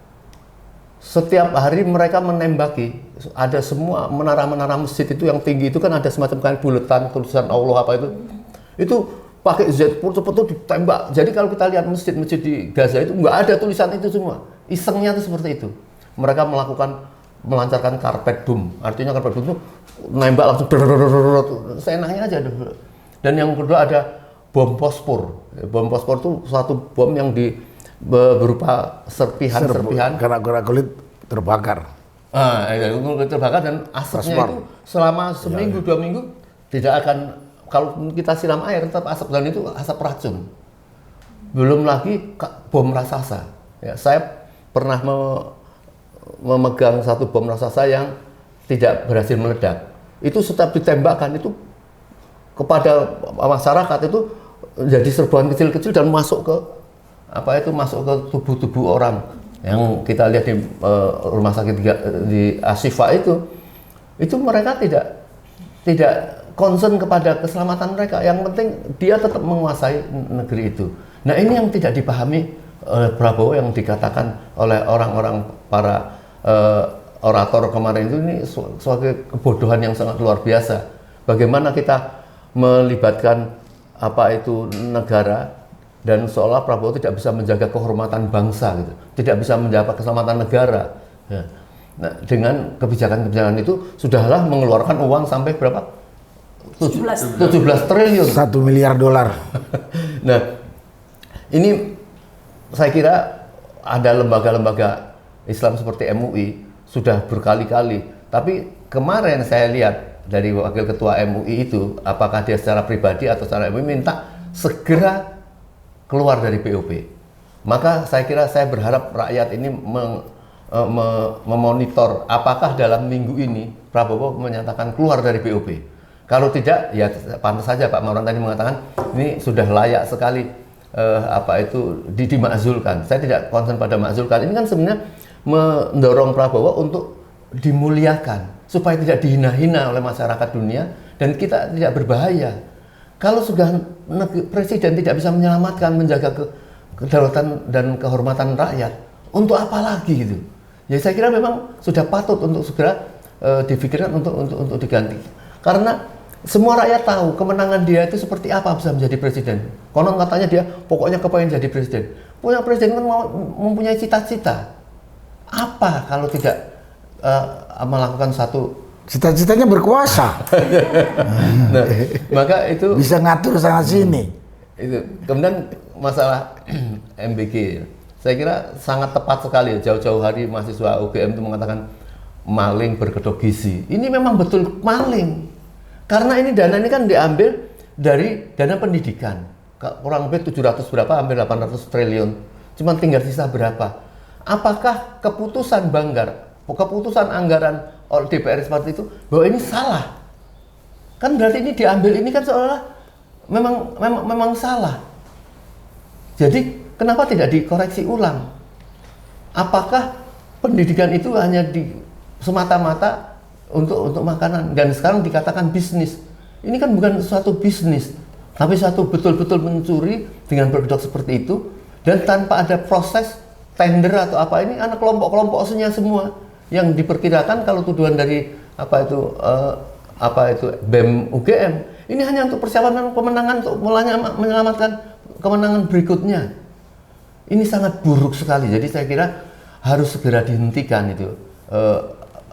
Setiap hari mereka menembaki, ada semua menara-menara masjid itu yang tinggi itu kan ada semacam kayak buletan tulisan Allah itu pakai Zephyr seperti ditembak. Jadi kalau kita lihat masjid-masjid di Gaza itu nggak ada tulisan itu semua, isengnya itu seperti itu. Mereka melancarkan karpet boom, artinya karpet boom itu nembak langsung seenaknya aja. Dan yang kedua ada bom fosfor. Bom fosfor itu suatu bom yang berupa serpihan karena kulit terbakar. Kulit terbakar dan asapnya itu selama seminggu 2 minggu tidak akan, kalau kita siram air tetap asap, dan itu asap racun. Belum lagi bom raksasa. Ya, saya pernah memegang satu bom raksasa yang tidak berhasil meledak. Itu setiap ditembakkan itu kepada masyarakat itu jadi serbuan kecil-kecil dan masuk ke tubuh-tubuh orang yang kita lihat di rumah sakit di Ashifa itu mereka tidak concern kepada keselamatan mereka. Yang penting dia tetap menguasai negeri itu. Nah, ini yang tidak dipahami Prabowo, yang dikatakan oleh orang-orang para orator kemarin itu, ini sebagai kebodohan yang sangat luar biasa. Bagaimana kita melibatkan negara, dan seolah Prabowo tidak bisa menjaga kehormatan bangsa gitu, tidak bisa menjaga keselamatan negara. Ya. Nah, dengan kebijakan-kebijakan itu sudahlah mengeluarkan uang sampai berapa? 17 triliun. 1 miliar dolar. Nah, ini saya kira ada lembaga-lembaga Islam seperti MUI sudah berkali-kali, tapi kemarin saya lihat dari wakil ketua MUI itu, apakah dia secara pribadi atau secara MUI minta segera keluar dari BOP. Maka saya kira, saya berharap rakyat ini memonitor apakah dalam minggu ini Prabowo menyatakan keluar dari BOP. Kalau tidak, ya pantas saja Pak Marwan tadi mengatakan ini sudah layak sekali dimakzulkan. Saya tidak concern pada makzulkan. Ini kan sebenarnya mendorong Prabowo untuk dimuliakan supaya tidak dihina-hina oleh masyarakat dunia dan kita tidak berbahaya. Kalau sudah presiden tidak bisa menyelamatkan, menjaga kedaulatan dan kehormatan rakyat, untuk apa lagi gitu? Ya saya kira memang sudah patut untuk segera difikirkan untuk diganti. Karena semua rakyat tahu kemenangan dia itu seperti apa bisa menjadi presiden. Konon katanya dia pokoknya kepengen jadi presiden. Punya presiden kan mempunyai cita-cita. Apa kalau tidak melakukan satu cita-citanya berkuasa. Nah, maka itu bisa ngatur sana sini. Itu. Kemudian masalah MBG, saya kira sangat tepat sekali. Jauh-jauh hari mahasiswa UGM itu mengatakan maling berkedok gizi. Ini memang betul maling. Karena ini dana ini kan diambil dari dana pendidikan. Kurang lebih 700 berapa, hampir 800 triliun. Cuma tinggal sisa berapa? Apakah keputusan keputusan anggaran DPR seperti itu bahwa ini salah? Kan berarti ini diambil, ini kan seolah memang salah. Jadi kenapa tidak dikoreksi ulang? Apakah pendidikan itu hanya semata-mata untuk makanan, dan sekarang dikatakan bisnis. Ini kan bukan suatu bisnis, tapi suatu betul-betul mencuri dengan berkedok seperti itu, dan tanpa ada proses tender atau apa. Ini anak kelompok-kelompok semua yang diperkirakan kalau tuduhan dari apa itu BEM UGM ini hanya untuk persiapan pemenangan, untuk menyelamatkan kemenangan berikutnya. Ini sangat buruk sekali. Jadi saya kira harus segera dihentikan itu.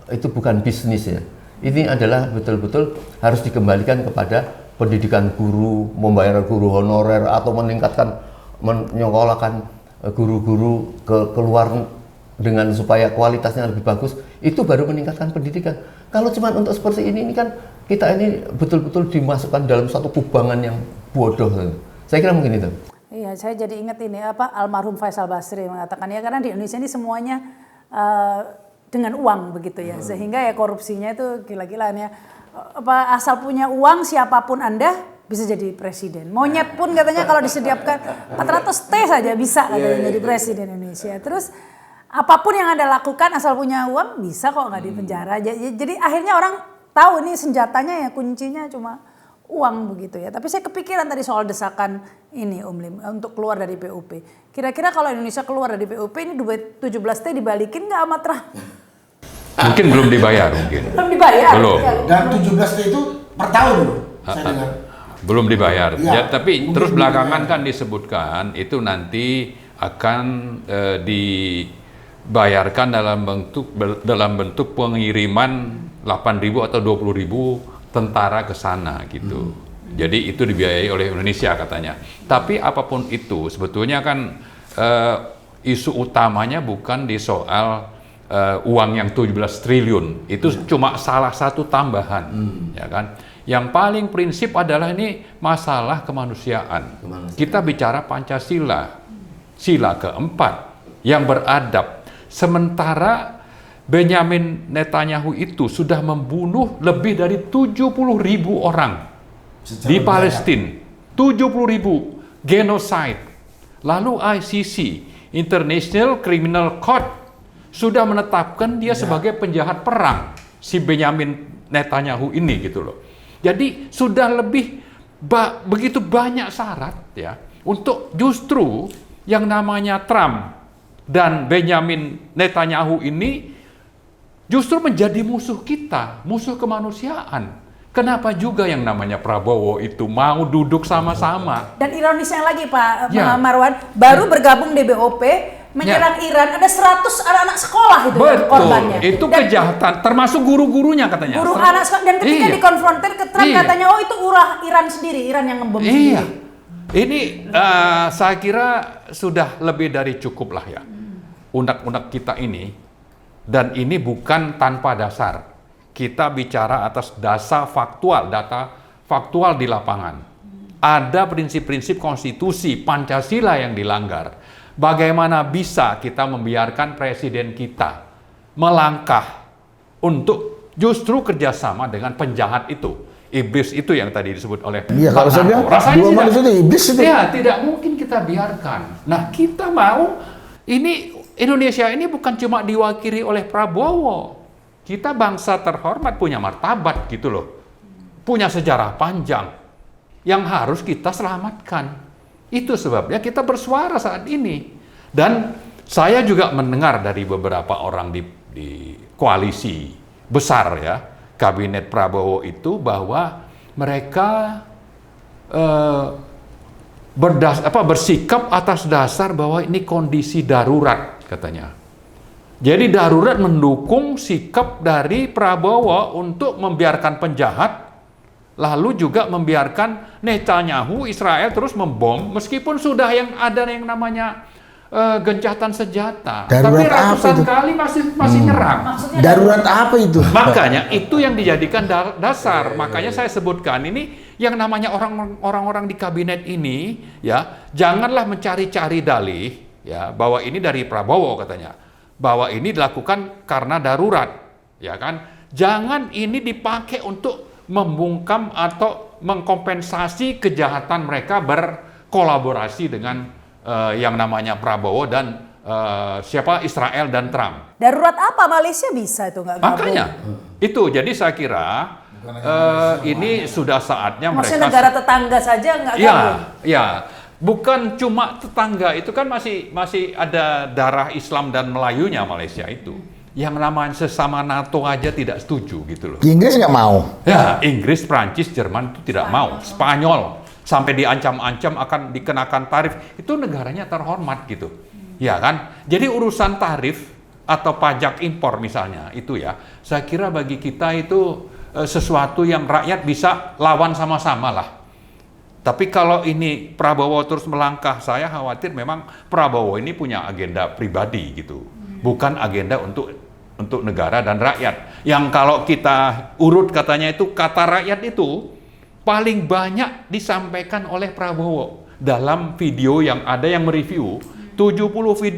Itu bukan bisnis ya. Ini adalah betul-betul harus dikembalikan kepada pendidikan guru, membayar guru honorer atau menyekolahkan guru-guru keluar dengan supaya kualitasnya lebih bagus. Itu baru meningkatkan pendidikan. Kalau cuma untuk seperti ini kan kita ini betul-betul dimasukkan dalam suatu kubangan yang bodoh. Saya kira mungkin itu. Iya, saya jadi ingat ini almarhum Faisal Basri mengatakan ya, karena di Indonesia ini semuanya dengan uang begitu ya, sehingga ya korupsinya itu gila-gilaan ya. Asal punya uang siapapun Anda bisa jadi presiden. Monyet pun katanya kalau disediakan 400 T saja bisa katanya jadi presiden Indonesia. Terus apapun yang Anda lakukan asal punya uang bisa kok nggak dipenjara. Jadi akhirnya orang tahu ini senjatanya ya, kuncinya cuma uang begitu ya. Tapi saya kepikiran tadi soal desakan ini Om Lim untuk keluar dari PUP. Kira-kira kalau Indonesia keluar dari PUP ini duit 17T dibalikin nggak sama Trump? Mungkin belum dibayar mungkin. Belum dibayar. Belum. Dan 17T itu per tahun loh, saya dengar. Belum dibayar. Ya, Ya, tapi terus belum belakangan dibayar. kan disebutkan itu nanti akan dibayarkan dalam bentuk pengiriman 8.000 atau 20.000 tentara ke sana gitu. Jadi itu dibiayai oleh Indonesia katanya. Tapi apapun itu sebetulnya kan isu utamanya bukan di soal uang yang 17 triliun. Itu cuma salah satu tambahan, ya kan. Yang paling prinsip adalah ini masalah kemanusiaan. Kita bicara Pancasila, sila keempat yang beradab. Sementara Benyamin Netanyahu itu sudah membunuh lebih dari 70.000 orang di Palestina. 70.000 genocide. Lalu ICC, International Criminal Court, sudah menetapkan dia sebagai penjahat perang, si Benyamin Netanyahu ini gitu loh. Jadi sudah begitu banyak syarat ya untuk justru yang namanya Trump dan Benyamin Netanyahu ini justru menjadi musuh kita, musuh kemanusiaan. Kenapa juga yang namanya Prabowo itu mau duduk sama-sama? Dan ironisnya lagi Pak Ya. Marwan, baru bergabung di BOP, menyerang Iran, ada 100 anak-anak sekolah itu yang korbannya. Itu Dan kejahatan, termasuk guru-gurunya katanya. guru anak sekolah, dan ketika Iya. dikonfrontir ke Trump Iya. katanya, oh itu ulah Iran sendiri, Iran yang ngebom Iya, sendiri. ini saya kira sudah lebih dari cukup lah ya. Undang-undang kita ini, dan ini bukan tanpa dasar. Kita bicara atas dasar faktual, data faktual di lapangan. Ada prinsip-prinsip konstitusi Pancasila yang dilanggar. Bagaimana bisa kita membiarkan presiden kita melangkah untuk justru kerjasama dengan penjahat itu, iblis itu yang tadi disebut oleh Iya, kalau Pak saya bilang, Narto. Rasanya dua manusia itu iblis itu. Ya, tidak mungkin kita biarkan. Nah, kita mau ini Indonesia ini bukan cuma diwakili oleh Prabowo. Kita bangsa terhormat, punya martabat gitu loh. Punya sejarah panjang yang harus kita selamatkan. Itu sebabnya kita bersuara saat ini. Dan saya juga mendengar dari beberapa orang di koalisi besar ya, kabinet Prabowo itu, bahwa mereka bersikap atas dasar bahwa ini kondisi darurat katanya. Jadi darurat mendukung sikap dari Prabowo untuk membiarkan penjahat, lalu juga membiarkan Netanyahu Israel terus membom, meskipun sudah ada yang namanya gencatan senjata, Darurat tapi ratusan apa itu? kali masih nyerang. Darurat apa itu? Makanya itu yang dijadikan dasar. Makanya saya sebutkan ini yang namanya orang-orang di kabinet ini ya, janganlah mencari-cari dalih ya bahwa ini dari Prabowo katanya, bahwa ini dilakukan karena darurat, ya kan? Jangan ini dipakai untuk membungkam atau mengkompensasi kejahatan mereka berkolaborasi dengan yang namanya Prabowo dan siapa Israel dan Trump. Darurat apa Malaysia bisa itu nggak gabung? Makanya itu, jadi saya kira ini sudah saatnya Maksudnya mereka. negara tetangga saja nggak gabung? Ya, bukan cuma tetangga, itu kan masih ada darah Islam dan Melayunya Malaysia itu. Yang namanya sesama NATO aja tidak setuju gitu loh. Inggris nggak mau. Ya, Inggris, Prancis, Jerman itu tidak mau. Spanyol sampai diancam-ancam akan dikenakan tarif. Itu negaranya terhormat gitu. Ya kan? Jadi urusan tarif atau pajak impor misalnya itu ya, saya kira bagi kita itu sesuatu yang rakyat bisa lawan sama-sama lah. Tapi kalau ini Prabowo terus melangkah, saya khawatir memang Prabowo ini punya agenda pribadi gitu. Bukan agenda untuk negara dan rakyat. Yang kalau kita urut katanya itu, kata rakyat itu paling banyak disampaikan oleh Prabowo. Dalam video yang ada yang mereview, 70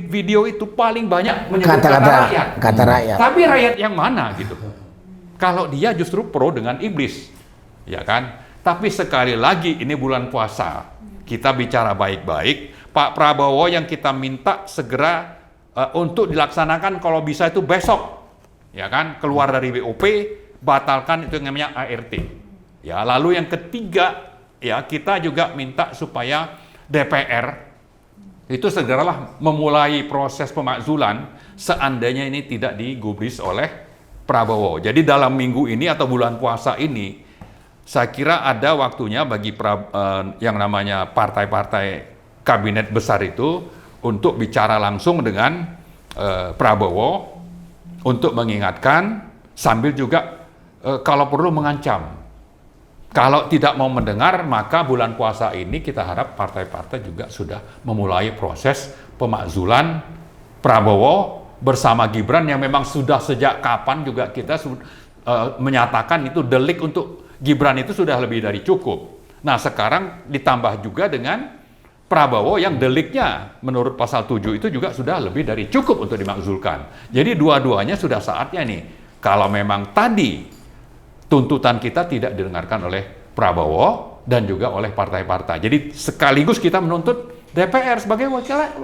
video itu paling banyak menyebut kata rakyat. Kata rakyat. Tapi rakyat yang mana gitu? Kalau dia justru pro dengan iblis. Ya kan? Tapi sekali lagi ini bulan puasa. Kita bicara baik-baik. Pak Prabowo yang kita minta segera untuk dilaksanakan kalau bisa itu besok, ya kan, keluar dari BOP, batalkan itu yang namanya ART. Ya, lalu yang ketiga, ya kita juga minta supaya DPR itu segeralah memulai proses pemakzulan seandainya ini tidak digubris oleh Prabowo. Jadi dalam minggu ini atau bulan puasa ini, saya kira ada waktunya bagi yang namanya partai-partai kabinet besar itu untuk bicara langsung dengan Prabowo untuk mengingatkan sambil juga kalau perlu mengancam. Kalau tidak mau mendengar, maka bulan puasa ini kita harap partai-partai juga sudah memulai proses pemakzulan Prabowo bersama Gibran yang memang sudah sejak kapan juga kita menyatakan itu delik untuk Gibran itu sudah lebih dari cukup. Nah sekarang ditambah juga dengan Prabowo yang deliknya menurut pasal 7 itu juga sudah lebih dari cukup untuk dimakzulkan. Jadi dua-duanya sudah saatnya nih. Kalau memang tadi tuntutan kita tidak didengarkan oleh Prabowo dan juga oleh partai-partai. Jadi sekaligus kita menuntut DPR sebagai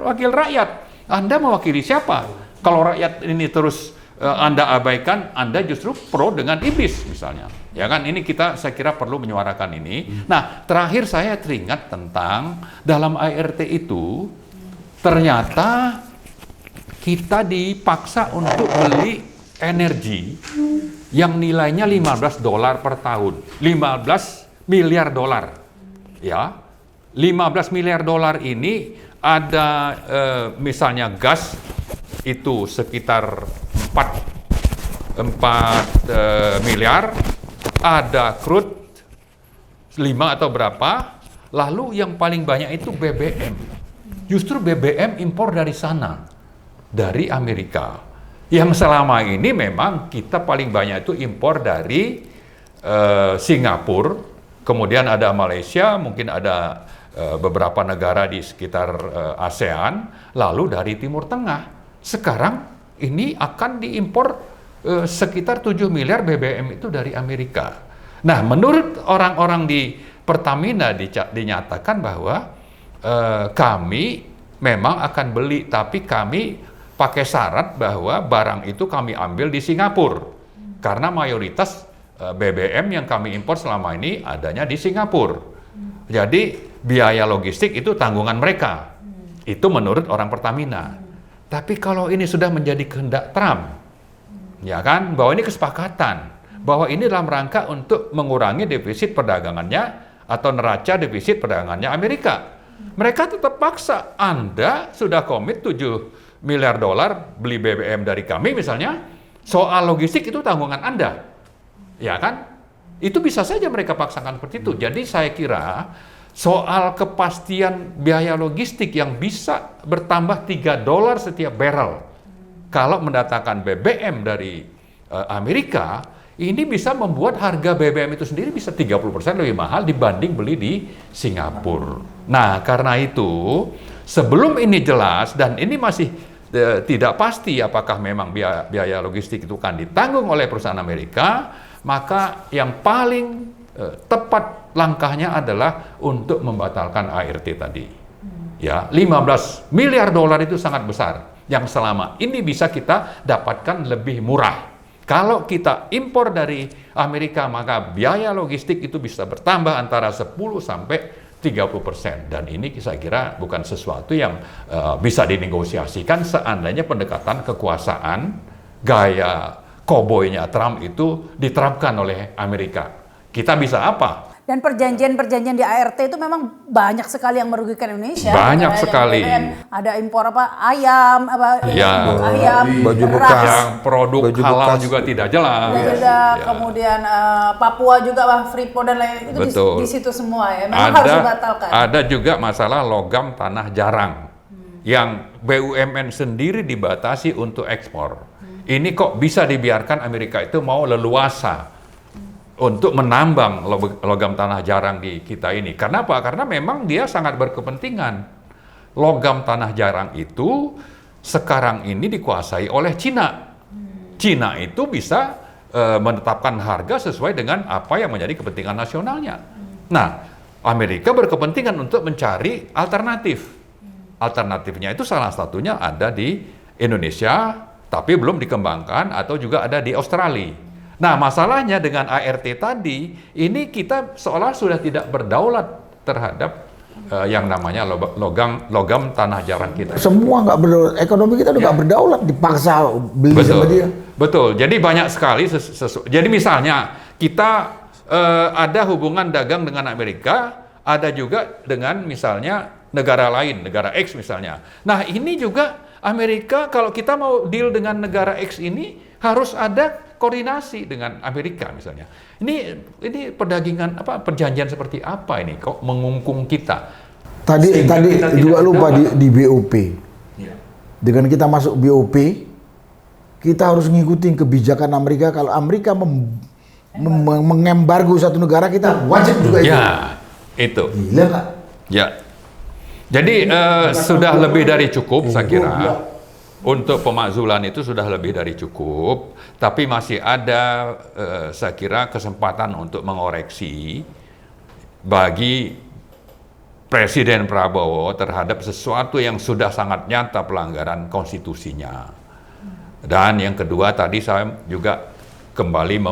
wakil rakyat. Anda mewakili siapa? Kalau rakyat ini terus Anda abaikan, Anda justru pro dengan iblis misalnya. Ya kan, ini saya kira perlu menyuarakan ini. Nah, terakhir saya teringat tentang dalam ART itu ternyata kita dipaksa untuk beli energi yang nilainya $15 per tahun. 15 miliar dolar. Ya. 15 miliar dolar ini ada misalnya gas itu sekitar 4 miliar, ada crude 5 atau berapa, lalu yang paling banyak itu BBM. Justru BBM impor dari sana, dari Amerika. Yang selama ini memang kita paling banyak itu impor dari Singapura, kemudian ada Malaysia, mungkin ada beberapa negara di sekitar ASEAN, lalu dari Timur Tengah. Sekarang ini akan diimpor sekitar 7 miliar BBM itu dari Amerika. Nah, menurut orang-orang di Pertamina dinyatakan bahwa kami memang akan beli, tapi kami pakai syarat bahwa barang itu kami ambil di Singapura. Karena mayoritas BBM yang kami impor selama ini adanya di Singapura. Jadi biaya logistik itu tanggungan mereka. Itu menurut orang Pertamina. Tapi kalau ini sudah menjadi kehendak Trump, ya kan, bahwa ini kesepakatan, bahwa ini dalam rangka untuk mengurangi defisit perdagangannya atau neraca defisit perdagangannya Amerika. Mereka tetap paksa, Anda sudah komit 7 miliar dolar beli BBM dari kami misalnya, soal logistik itu tanggungan Anda. Ya kan? Itu bisa saja mereka paksakan seperti itu. Jadi saya kira soal kepastian biaya logistik yang bisa bertambah $3 setiap barrel kalau mendatangkan BBM dari Amerika, ini bisa membuat harga BBM itu sendiri bisa 30% lebih mahal dibanding beli di Singapura. Nah, karena itu sebelum ini jelas dan ini masih tidak pasti apakah memang biaya logistik itu akan ditanggung oleh perusahaan Amerika, maka yang paling tepat langkahnya adalah untuk membatalkan ART tadi. Ya, 15 miliar dolar itu sangat besar. yang selama ini bisa kita dapatkan lebih murah. Kalau kita impor dari Amerika, maka biaya logistik itu bisa bertambah antara 10 sampai 30%. Dan ini saya kira bukan sesuatu yang bisa dinegosiasikan seandainya pendekatan kekuasaan gaya koboynya Trump itu diterapkan oleh Amerika. Kita bisa apa? Dan perjanjian-perjanjian di ART itu memang banyak sekali yang merugikan Indonesia. Banyak sekali. Ada impor ayam, Ya, ayam, baju beras, bekas. yang produk Baju halal bekas. juga tidak jelas. juga kemudian Papua juga, Freeport dan lain itu Betul. di situ semua ya. Memang harus dibatalkan. Ada juga masalah logam tanah jarang yang BUMN sendiri dibatasi untuk ekspor. Ini kok bisa dibiarkan Amerika itu mau leluasa untuk menambang logam tanah jarang di kita ini. Karena apa? Karena memang dia sangat berkepentingan. Logam tanah jarang itu sekarang ini dikuasai oleh Cina. Cina itu bisa menetapkan harga sesuai dengan apa yang menjadi kepentingan nasionalnya. Nah, Amerika berkepentingan untuk mencari alternatif. Alternatifnya itu salah satunya ada di Indonesia, tapi belum dikembangkan, atau juga ada di Australia. Nah, masalahnya dengan ART tadi, ini kita seolah sudah tidak berdaulat terhadap yang namanya logam tanah jarang kita. Semua nggak berdaulat, ekonomi kita udah nggak berdaulat, dipaksa beli sama dia. Betul. Jadi banyak sekali. Jadi misalnya kita ada hubungan dagang dengan Amerika, ada juga dengan misalnya negara lain, negara X misalnya. Nah, ini juga Amerika, kalau kita mau deal dengan negara X ini harus ada koordinasi dengan Amerika misalnya. Ini perdagangan perjanjian seperti apa ini kok mengungkung kita? Tadi kita juga tidak lupa berdaulat. di BOP. Ya. Dengan kita masuk BOP, kita harus ngikutin kebijakan Amerika. Kalau Amerika mengembargo satu negara, kita wajib juga itu. Ya, itu. Gila nggak? Ya. Jadi sudah lebih dari cukup saya kira. Untuk pemakzulan itu sudah lebih dari cukup, tapi masih ada saya kira kesempatan untuk mengoreksi bagi Presiden Prabowo terhadap sesuatu yang sudah sangat nyata pelanggaran konstitusinya. Dan yang kedua tadi saya juga kembali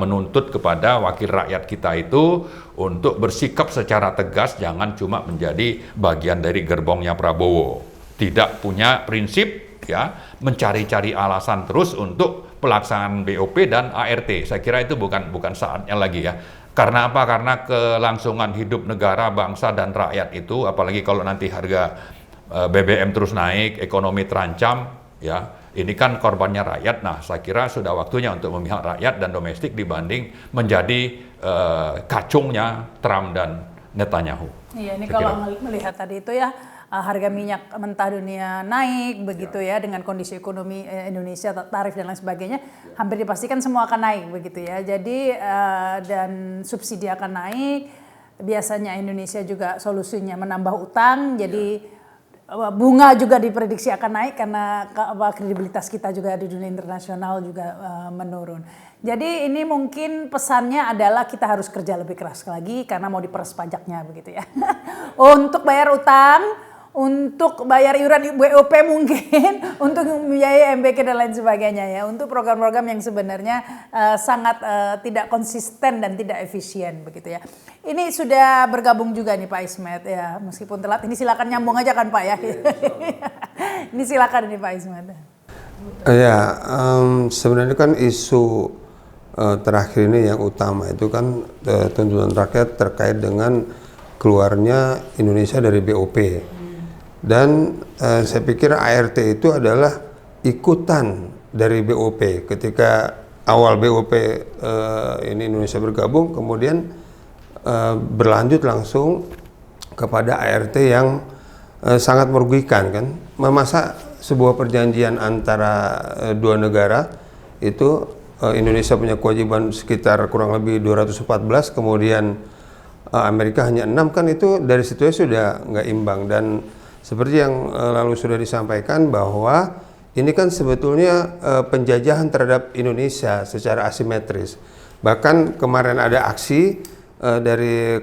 menuntut kepada wakil rakyat kita itu untuk bersikap secara tegas, jangan cuma menjadi bagian dari gerbongnya Prabowo. Tidak punya prinsip, ya, mencari-cari alasan terus untuk pelaksanaan BOP dan ART. Saya kira itu bukan saatnya lagi ya. Karena apa? Karena kelangsungan hidup negara, bangsa dan rakyat itu, apalagi kalau nanti harga BBM terus naik, ekonomi terancam, ya. Ini kan korbannya rakyat. Nah, saya kira sudah waktunya untuk memihak rakyat dan domestik dibanding menjadi kacungnya Trump dan Netanyahu. Iya, ini Saya kalau kira. melihat tadi itu ya, harga minyak mentah dunia naik begitu ya, dengan kondisi ekonomi Indonesia, tarif dan lain sebagainya, hampir dipastikan semua akan naik begitu ya. Jadi dan subsidi akan naik. Biasanya Indonesia juga solusinya menambah utang, jadi bunga juga diprediksi akan naik karena kredibilitas kita juga di dunia internasional juga menurun. Jadi ini mungkin pesannya adalah kita harus kerja lebih keras lagi karena mau diperas pajaknya begitu ya. Untuk bayar utang, untuk bayar iuran BOP mungkin, untuk membiayai MBK dan lain sebagainya ya, untuk program-program yang sebenarnya sangat tidak konsisten dan tidak efisien begitu ya. Ini sudah bergabung juga nih Pak Ismet ya, meskipun telat. Ini silakan nyambung aja kan Pak ya. Ini silakan nih Pak Ismet. Ya, sebenarnya kan isu terakhir ini yang utama itu kan tuntutan rakyat terkait dengan keluarnya Indonesia dari BOP. Dan saya pikir ART itu adalah ikutan dari BOP. Ketika awal BOP ini Indonesia bergabung, kemudian berlanjut langsung kepada ART yang sangat merugikan kan. Masa sebuah perjanjian antara dua negara itu Indonesia punya kewajiban sekitar kurang lebih 214, kemudian Amerika hanya 6, kan itu dari situ sudah nggak imbang. Dan seperti yang lalu sudah disampaikan bahwa ini kan sebetulnya penjajahan terhadap Indonesia secara asimetris. Bahkan kemarin ada aksi dari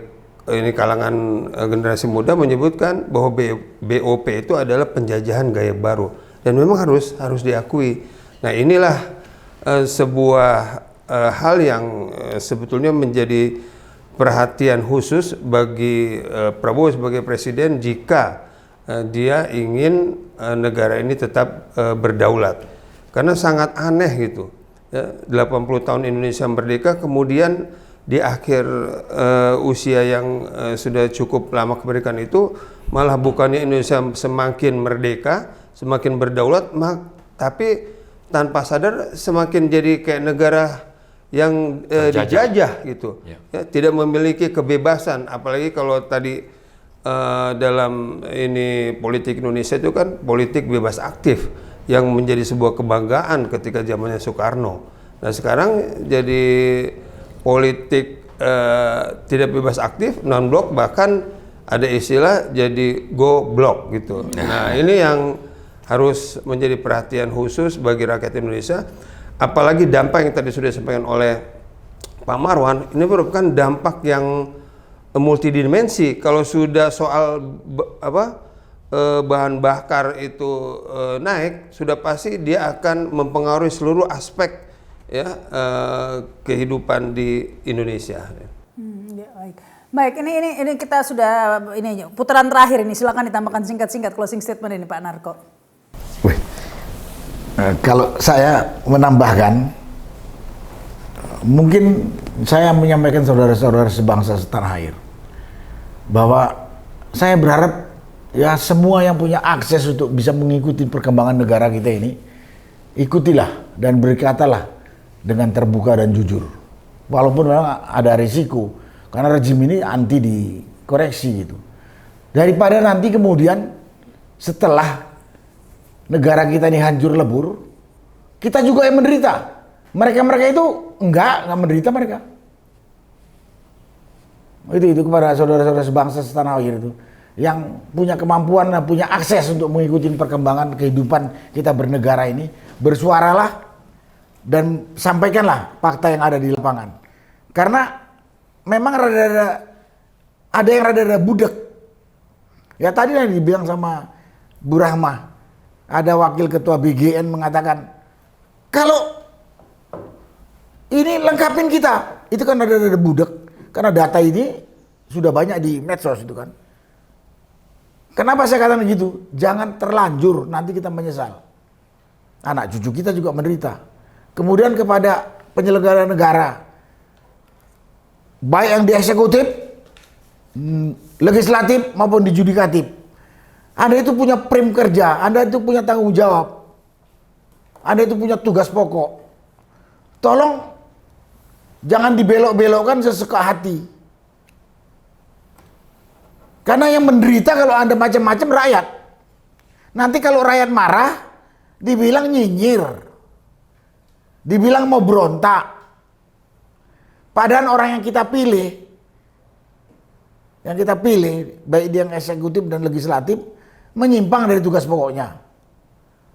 ini kalangan generasi muda menyebutkan bahwa BOP itu adalah penjajahan gaya baru. dan memang harus diakui. Nah, inilah sebuah hal yang sebetulnya menjadi perhatian khusus bagi Prabowo sebagai presiden jika dia ingin negara ini tetap berdaulat. Karena sangat aneh gitu. Ya, 80 tahun Indonesia merdeka, kemudian di akhir usia yang sudah cukup lama kemerdekaan itu malah bukannya Indonesia semakin merdeka, semakin berdaulat, tapi tanpa sadar semakin jadi kayak negara yang dijajah gitu. Ya, tidak memiliki kebebasan, apalagi kalau tadi dalam ini politik Indonesia itu kan politik bebas aktif yang menjadi sebuah kebanggaan ketika zamannya Soekarno. Nah, sekarang jadi politik tidak bebas aktif, non blok, bahkan ada istilah jadi go blok gitu. Nah, ini yang harus menjadi perhatian khusus bagi rakyat Indonesia. Apalagi dampak yang tadi sudah disampaikan oleh Pak Marwan, ini merupakan dampak yang multidimensi. Kalau sudah soal bahan bakar itu naik, sudah pasti dia akan mempengaruhi seluruh aspek ya kehidupan di Indonesia. Ya, baik, ini kita sudah ini putaran terakhir ini. Silakan ditambahkan singkat-singkat closing statement ini Pak Narko. Kalau saya menambahkan, mungkin saya menyampaikan saudara-saudara sebangsa setanah air bahwa saya berharap ya semua yang punya akses untuk bisa mengikuti perkembangan negara kita ini, ikutilah dan berkatalah dengan terbuka dan jujur. Walaupun memang ada risiko, karena rejim ini anti dikoreksi gitu. Daripada nanti kemudian setelah negara kita ini hancur lebur, kita juga yang menderita. Mereka itu enggak menderita mereka. Itu kepada saudara-saudara sebangsa setanah air itu yang punya kemampuan dan punya akses untuk mengikuti perkembangan kehidupan kita bernegara ini, bersuaralah dan sampaikanlah fakta yang ada di lapangan. Karena memang ada yang rada-rada budek. Ya tadi yang dibilang sama Bu Rahma, ada wakil ketua BGN mengatakan, kalau ini lengkapin kita, itu kan ada budek. Karena data ini sudah banyak di medsos itu kan. Kenapa saya katakan begitu? Jangan terlanjur, nanti kita menyesal. Anak cucu kita juga menderita. Kemudian kepada penyelenggara negara, baik yang di eksekutif, legislatif maupun di judikatif. Anda itu punya prim kerja, Anda itu punya tanggung jawab, Anda itu punya tugas pokok. Tolong jangan dibelok-belokkan sesuka hati. Karena yang menderita kalau Anda macam-macam rakyat. Nanti kalau rakyat marah, dibilang nyinyir, dibilang mau berontak. Padahal orang yang kita pilih, baik dia yang eksekutif dan legislatif, menyimpang dari tugas pokoknya.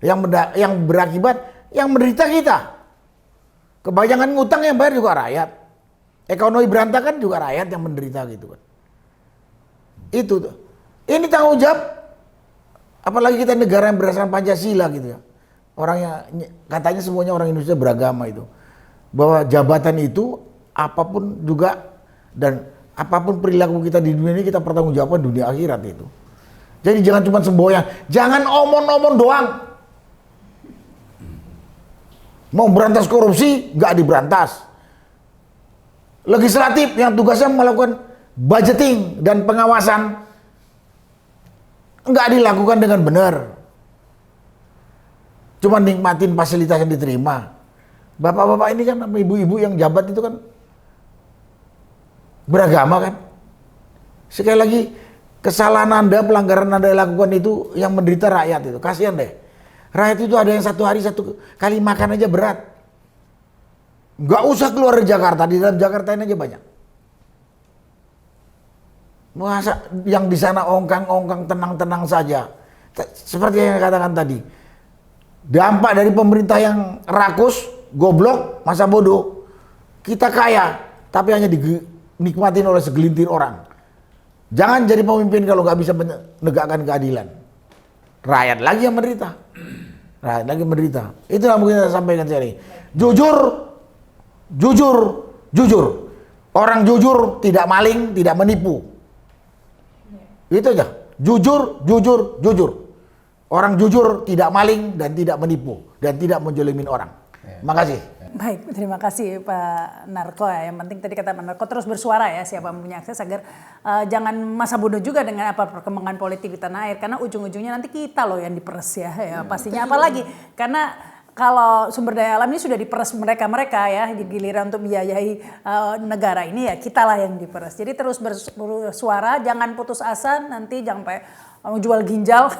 Yang berakibat, yang menderita kita. Kebanyakan ngutang yang bayar juga rakyat. Ekonomi berantakan juga rakyat yang menderita gitu kan. Itu tuh. Ini tanggung jawab, apalagi kita negara yang berdasarkan Pancasila gitu ya. Orang yang katanya semuanya orang Indonesia beragama itu. Bahwa jabatan itu apapun juga dan apapun perilaku kita di dunia ini kita pertanggungjawabkan dunia akhirat itu. Jadi jangan cuma semboyang, jangan omong-omong doang. Mau berantas korupsi nggak diberantas. Legislatif yang tugasnya melakukan budgeting dan pengawasan nggak dilakukan dengan benar. Cuma nikmatin fasilitas yang diterima. Bapak-bapak ini kan, ibu-ibu yang jabat itu kan beragama kan. Sekali lagi, kesalahan Anda, pelanggaran Anda lakukan itu yang menderita rakyat itu. Kasihan deh. Rakyat itu ada yang satu hari satu kali makan aja berat. Nggak usah keluar dari Jakarta, di dalam Jakarta ini aja banyak. Masa yang di sana ongkang-ongkang tenang-tenang saja. Seperti yang saya katakan tadi. Dampak dari pemerintah yang rakus, goblok, masa bodoh. Kita kaya, tapi hanya dinikmatin oleh segelintir orang. Jangan jadi pemimpin kalau nggak bisa menegakkan keadilan. Rakyat lagi yang menderita. rakyat lagi menderita. Itulah mungkin saya sampaikan sini. Jujur, jujur, jujur. Orang jujur tidak maling, tidak menipu. Itu aja. Jujur, jujur, jujur. Orang jujur tidak maling dan tidak menipu dan tidak menjolimin orang. Makasih. Baik, terima kasih Pak Narko ya. Yang penting tadi kata Pak Narko terus bersuara ya, siapa yang punya akses agar jangan masa bodoh juga dengan apa perkembangan politik di tanah air, karena ujung-ujungnya nanti kita loh yang diperes ya pastinya, apalagi karena kalau sumber daya alam ini sudah diperes mereka ya, di giliran untuk membiayai negara ini ya kita lah yang diperes. Jadi terus bersuara, jangan putus asa, nanti jangan sampai jual ginjal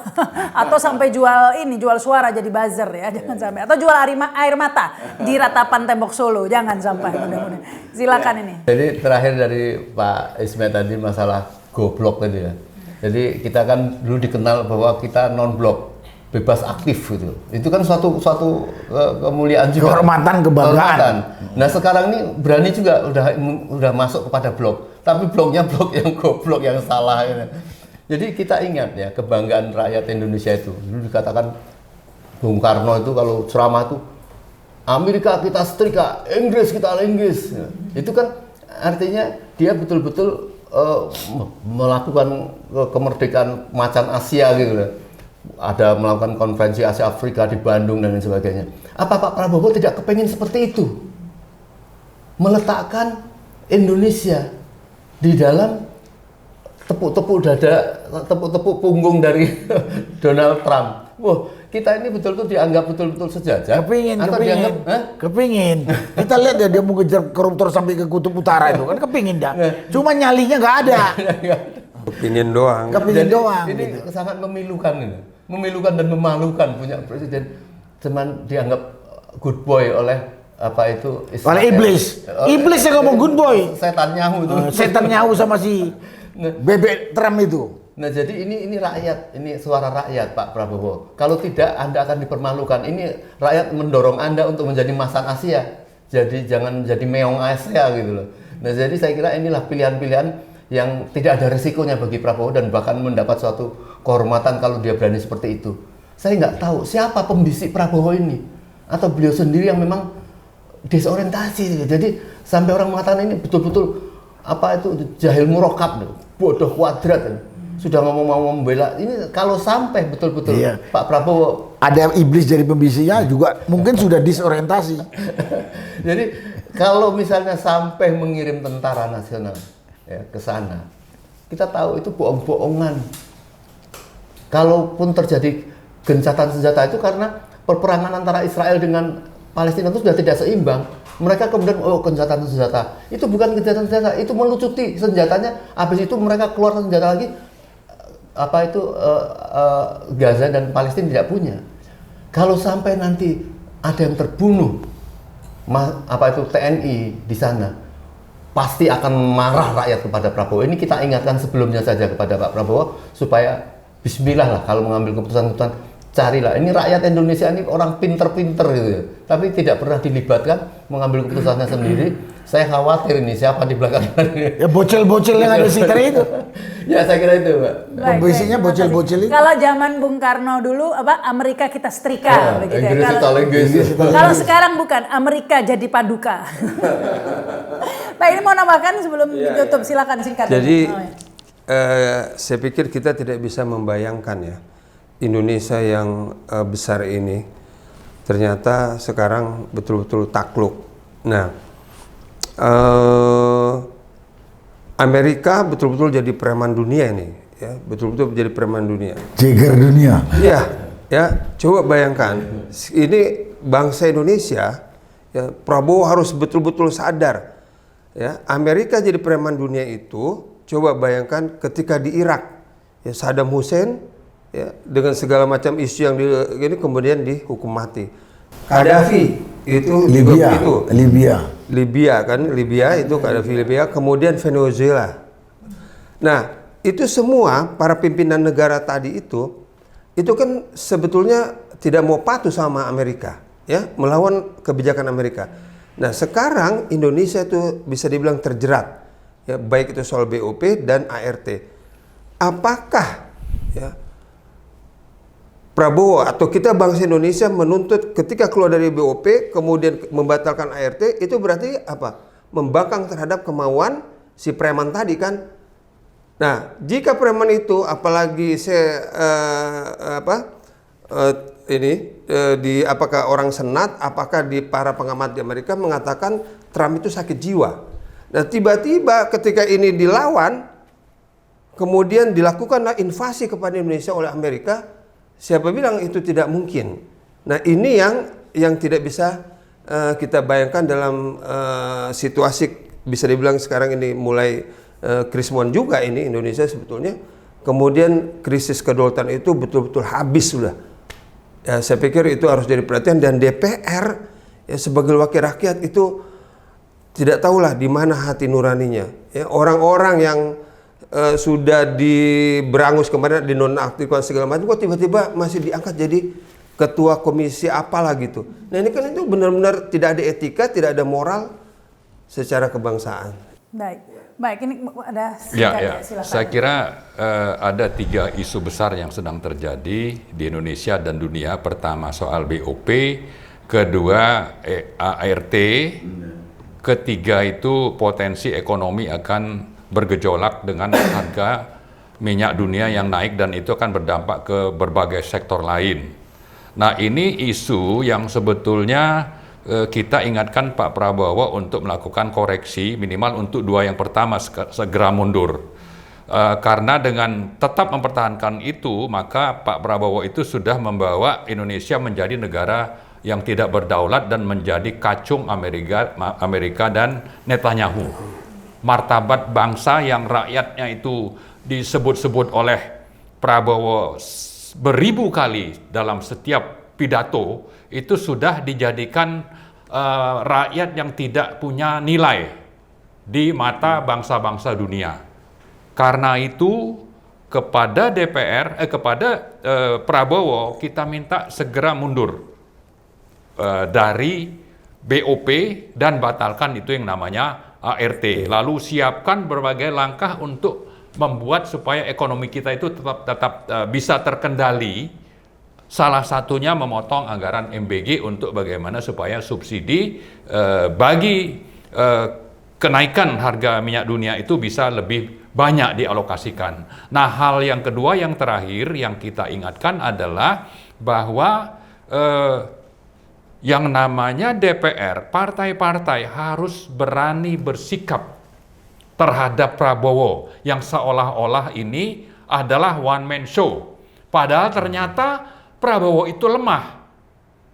atau sampai jual suara jadi buzzer ya, jangan sampai, atau jual air mata di ratapan tembok Solo, jangan sampai. Mudah-mudahan. Silakan ini. Jadi terakhir dari Pak Ismet tadi masalah goblok tadi ya. Jadi kita kan dulu dikenal bahwa kita non-blok, bebas aktif gitu. Itu kan suatu kemuliaan juga. Kehormatan, kebanggaan. Nah sekarang ini berani juga udah masuk kepada blok, tapi bloknya blok yang goblok, yang salah gitu. Jadi kita ingat ya kebanggaan rakyat Indonesia itu. Dulu dikatakan Bung Karno itu kalau ceramah itu Amerika kita setrika, Inggris kita linggis. Itu kan artinya dia betul-betul melakukan kemerdekaan macan Asia gitu. Ada melakukan konferensi Asia Afrika di Bandung dan lain sebagainya. Apa Pak Prabowo tidak kepingin seperti itu? Meletakkan Indonesia di dalam tepuk-tepuk dada, tepuk-tepuk punggung dari Donald Trump. Wah, kita ini betul-betul dianggap betul-betul sejajar. Kepingin. Kita lihat ya dia mau kejar koruptor sampai ke kutub utara itu kan kepingin dah. Cuma nyalinya nggak ada. Kepingin doang. Kepingin doang. Ini gitu. sangat memilukan ini. Memilukan dan memalukan punya presiden cuman dianggap good boy oleh apa itu Oleh iblis. Iblis yang ngomong good boy. Setan nyahu itu. Setan nyahu sama si bebek Trump itu. Nah jadi ini rakyat, ini suara rakyat Pak Prabowo. Kalau tidak Anda akan dipermalukan. Ini rakyat mendorong Anda untuk menjadi masan Asia. Jadi jangan menjadi meong Asia gitu loh. Nah jadi saya kira inilah pilihan-pilihan yang tidak ada resikonya bagi Prabowo dan bahkan mendapat suatu kehormatan kalau dia berani seperti itu. Saya nggak tahu siapa pembisik Prabowo ini atau beliau sendiri yang memang desorientasi. Jadi sampai orang mengatakan ini betul-betul apa itu jahil murokab, bodoh kuadrat. Sudah ngomong mau membela ini, kalau sampai betul-betul Pak Prabowo ada iblis dari pembisiknya juga mungkin sudah disorientasi. Jadi kalau misalnya sampai mengirim tentara nasional ya, ke sana, kita tahu itu bohong-bohongan. Kalaupun terjadi gencatan senjata itu karena peperangan antara Israel dengan Palestina itu sudah tidak seimbang. Mereka kemudian gencatan senjata. Itu bukan gencatan senjata, itu melucuti senjatanya. Habis itu mereka keluar senjata lagi. Apa itu Gaza dan Palestina tidak punya. Kalau sampai nanti ada yang terbunuh, apa itu TNI di sana, pasti akan marah rakyat kepada Prabowo. Ini kita ingatkan sebelumnya saja kepada Pak Prabowo supaya bismillah lah kalau mengambil keputusan-keputusan, carilah. Ini rakyat Indonesia ini orang pinter-pinter gitu ya. Tapi tidak pernah dilibatkan mengambil keputusannya sendiri. Saya khawatir ini siapa di belakang ini. Ya bocil-bocil yang ada di sekitar itu. Ya saya kira itu, Pak. Pembisanya bocil-bocil itu. Kalau zaman Bung Karno dulu apa Amerika kita setrika begitu Inggris ya. kita linggis. Kalau sekarang bukan, Amerika jadi paduka. Pak ini mau nambahkan sebelum ditutup, silakan singkat. Jadi saya pikir kita tidak bisa membayangkan ya Indonesia yang besar ini ternyata sekarang betul-betul takluk. Nah, Amerika betul-betul jadi preman dunia ini, ya betul-betul jadi preman dunia. Jeger dunia. Iya, ya coba bayangkan ini bangsa Indonesia, ya Prabowo harus betul-betul sadar, ya Amerika jadi preman dunia itu. Coba bayangkan ketika di Irak, ya Saddam Hussein, ya dengan segala macam isu yang ini kemudian dihukum mati. Gaddafi itu Libya, itu. Libya kan, Libya itu Gaddafi Libya, kemudian Venezuela. Nah, itu semua para pimpinan negara tadi itu kan sebetulnya tidak mau patuh sama Amerika, ya, melawan kebijakan Amerika. Nah, sekarang Indonesia itu bisa dibilang terjerat, ya, baik itu soal BOP dan ART. Apakah ya Prabowo atau kita bangsa Indonesia menuntut ketika keluar dari BOP kemudian membatalkan ART, itu berarti apa? Membangkang terhadap kemauan si preman tadi kan. Nah, jika preman itu apalagi apakah orang senat, apakah di para pengamat di Amerika mengatakan Trump itu sakit jiwa. Nah, tiba-tiba ketika ini dilawan, kemudian dilakukanlah invasi kepada Indonesia oleh Amerika. Siapa bilang itu tidak mungkin? Nah, ini yang tidak bisa kita bayangkan dalam situasi bisa dibilang sekarang ini mulai krismon juga ini Indonesia sebetulnya. Kemudian krisis kedaulatan itu betul-betul habis sudah. Ya, saya pikir itu harus jadi perhatian, dan DPR ya, sebagai wakil rakyat itu tidak tahulah di mana hati nuraninya. Ya, orang-orang yang sudah berangus kemarin, dinonaktifkan segala macam, kok tiba-tiba masih diangkat jadi ketua komisi apalah gitu. Nah, ini kan itu benar-benar tidak ada etika, tidak ada moral secara kebangsaan. Baik, ini ada silakan. Saya kira ada 3 isu besar yang sedang terjadi di Indonesia dan dunia. Pertama soal BOP, kedua ART, ketiga itu potensi ekonomi akan bergejolak dengan harga minyak dunia yang naik, dan itu akan berdampak ke berbagai sektor lain. Nah, ini isu yang sebetulnya kita ingatkan Pak Prabowo untuk melakukan koreksi minimal untuk 2 yang pertama segera mundur. Karena dengan tetap mempertahankan itu, maka Pak Prabowo itu sudah membawa Indonesia menjadi negara yang tidak berdaulat dan menjadi kacung Amerika dan Netanyahu. Martabat bangsa yang rakyatnya itu disebut-sebut oleh Prabowo beribu kali dalam setiap pidato, itu sudah dijadikan rakyat yang tidak punya nilai di mata bangsa-bangsa dunia. Karena itu kepada DPR, kepada Prabowo kita minta segera mundur dari BOP dan batalkan itu yang namanya ART. Lalu siapkan berbagai langkah untuk membuat supaya ekonomi kita itu tetap bisa terkendali. Salah satunya memotong anggaran MBG untuk bagaimana supaya subsidi bagi kenaikan harga minyak dunia itu bisa lebih banyak dialokasikan. Nah, hal yang kedua yang terakhir yang kita ingatkan adalah bahwa yang namanya DPR, partai-partai harus berani bersikap terhadap Prabowo yang seolah-olah ini adalah one man show. Padahal ternyata Prabowo itu lemah.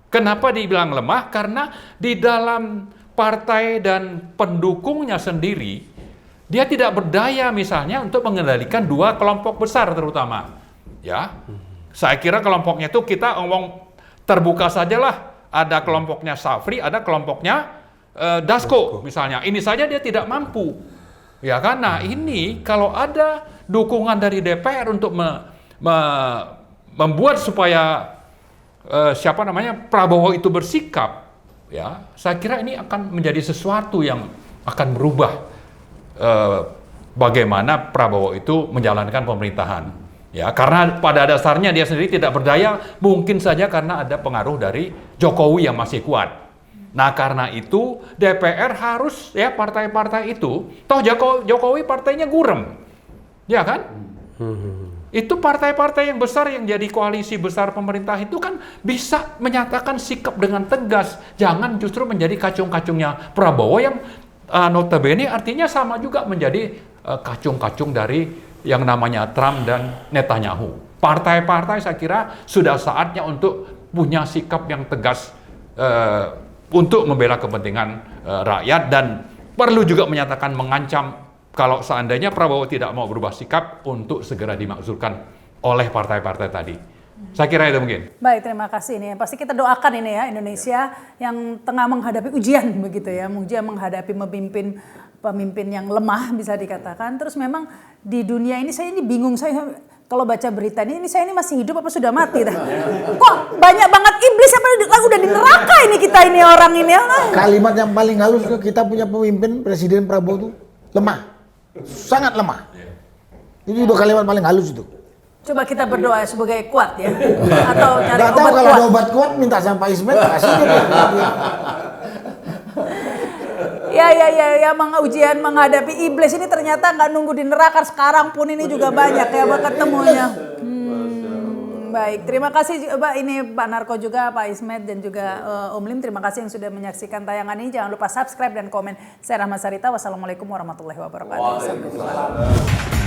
Kenapa dibilang lemah? Karena di dalam partai dan pendukungnya sendiri, dia tidak berdaya misalnya untuk mengendalikan 2 kelompok besar terutama. Ya, saya kira kelompoknya itu kita ngomong terbuka sajalah. Ada kelompoknya Safri, ada kelompoknya Dasko misalnya. Ini saja dia tidak mampu. Ya kan? Nah, ini kalau ada dukungan dari DPR untuk membuat supaya Prabowo itu bersikap, ya, saya kira ini akan menjadi sesuatu yang akan merubah bagaimana Prabowo itu menjalankan pemerintahan. Ya, karena pada dasarnya dia sendiri tidak berdaya, mungkin saja karena ada pengaruh dari Jokowi yang masih kuat. Nah, karena itu DPR harus, ya, partai-partai itu, toh Jokowi partainya gurem, ya kan? Itu partai-partai yang besar yang jadi koalisi besar pemerintah itu kan bisa menyatakan sikap dengan tegas, jangan justru menjadi kacung-kacungnya Prabowo yang notabene artinya sama juga menjadi kacung-kacung dari yang namanya Trump dan Netanyahu. Partai-partai saya kira sudah saatnya untuk punya sikap yang tegas untuk membela kepentingan rakyat, dan perlu juga menyatakan mengancam kalau seandainya Prabowo tidak mau berubah sikap untuk segera dimakzulkan oleh partai-partai tadi. Saya kira itu mungkin. Baik, terima kasih. Ini pasti kita doakan ini ya, Indonesia yang tengah menghadapi ujian begitu ya, ujian menghadapi pemimpin yang lemah bisa dikatakan. Terus memang di dunia ini saya ini bingung, saya kalau baca berita ini saya ini masih hidup apa sudah mati dah. Kok banyak banget iblis apa udah di neraka ini kita ini orang ini. Kalimat yang paling halus kita punya pemimpin Presiden Prabowo itu lemah. Sangat lemah. Itu udah kalimat paling halus itu. Coba kita berdoa sebagai kuat ya. Atau cari Nggak tahu obat kalau kuat. ada obat kuat minta sama Pak Ismet kasih dia. Ya, ujian menghadapi iblis ini ternyata nggak nunggu di neraka, sekarang pun ini juga banyak ya ketemunya. Baik, terima kasih Pak ini Pak Narko juga, Pak Ismet dan juga Om Lim. Terima kasih yang sudah menyaksikan tayangan ini. Jangan lupa subscribe dan komen. Saya Rahma Sarita. Wassalamualaikum warahmatullahi wabarakatuh. Sampai jumpa.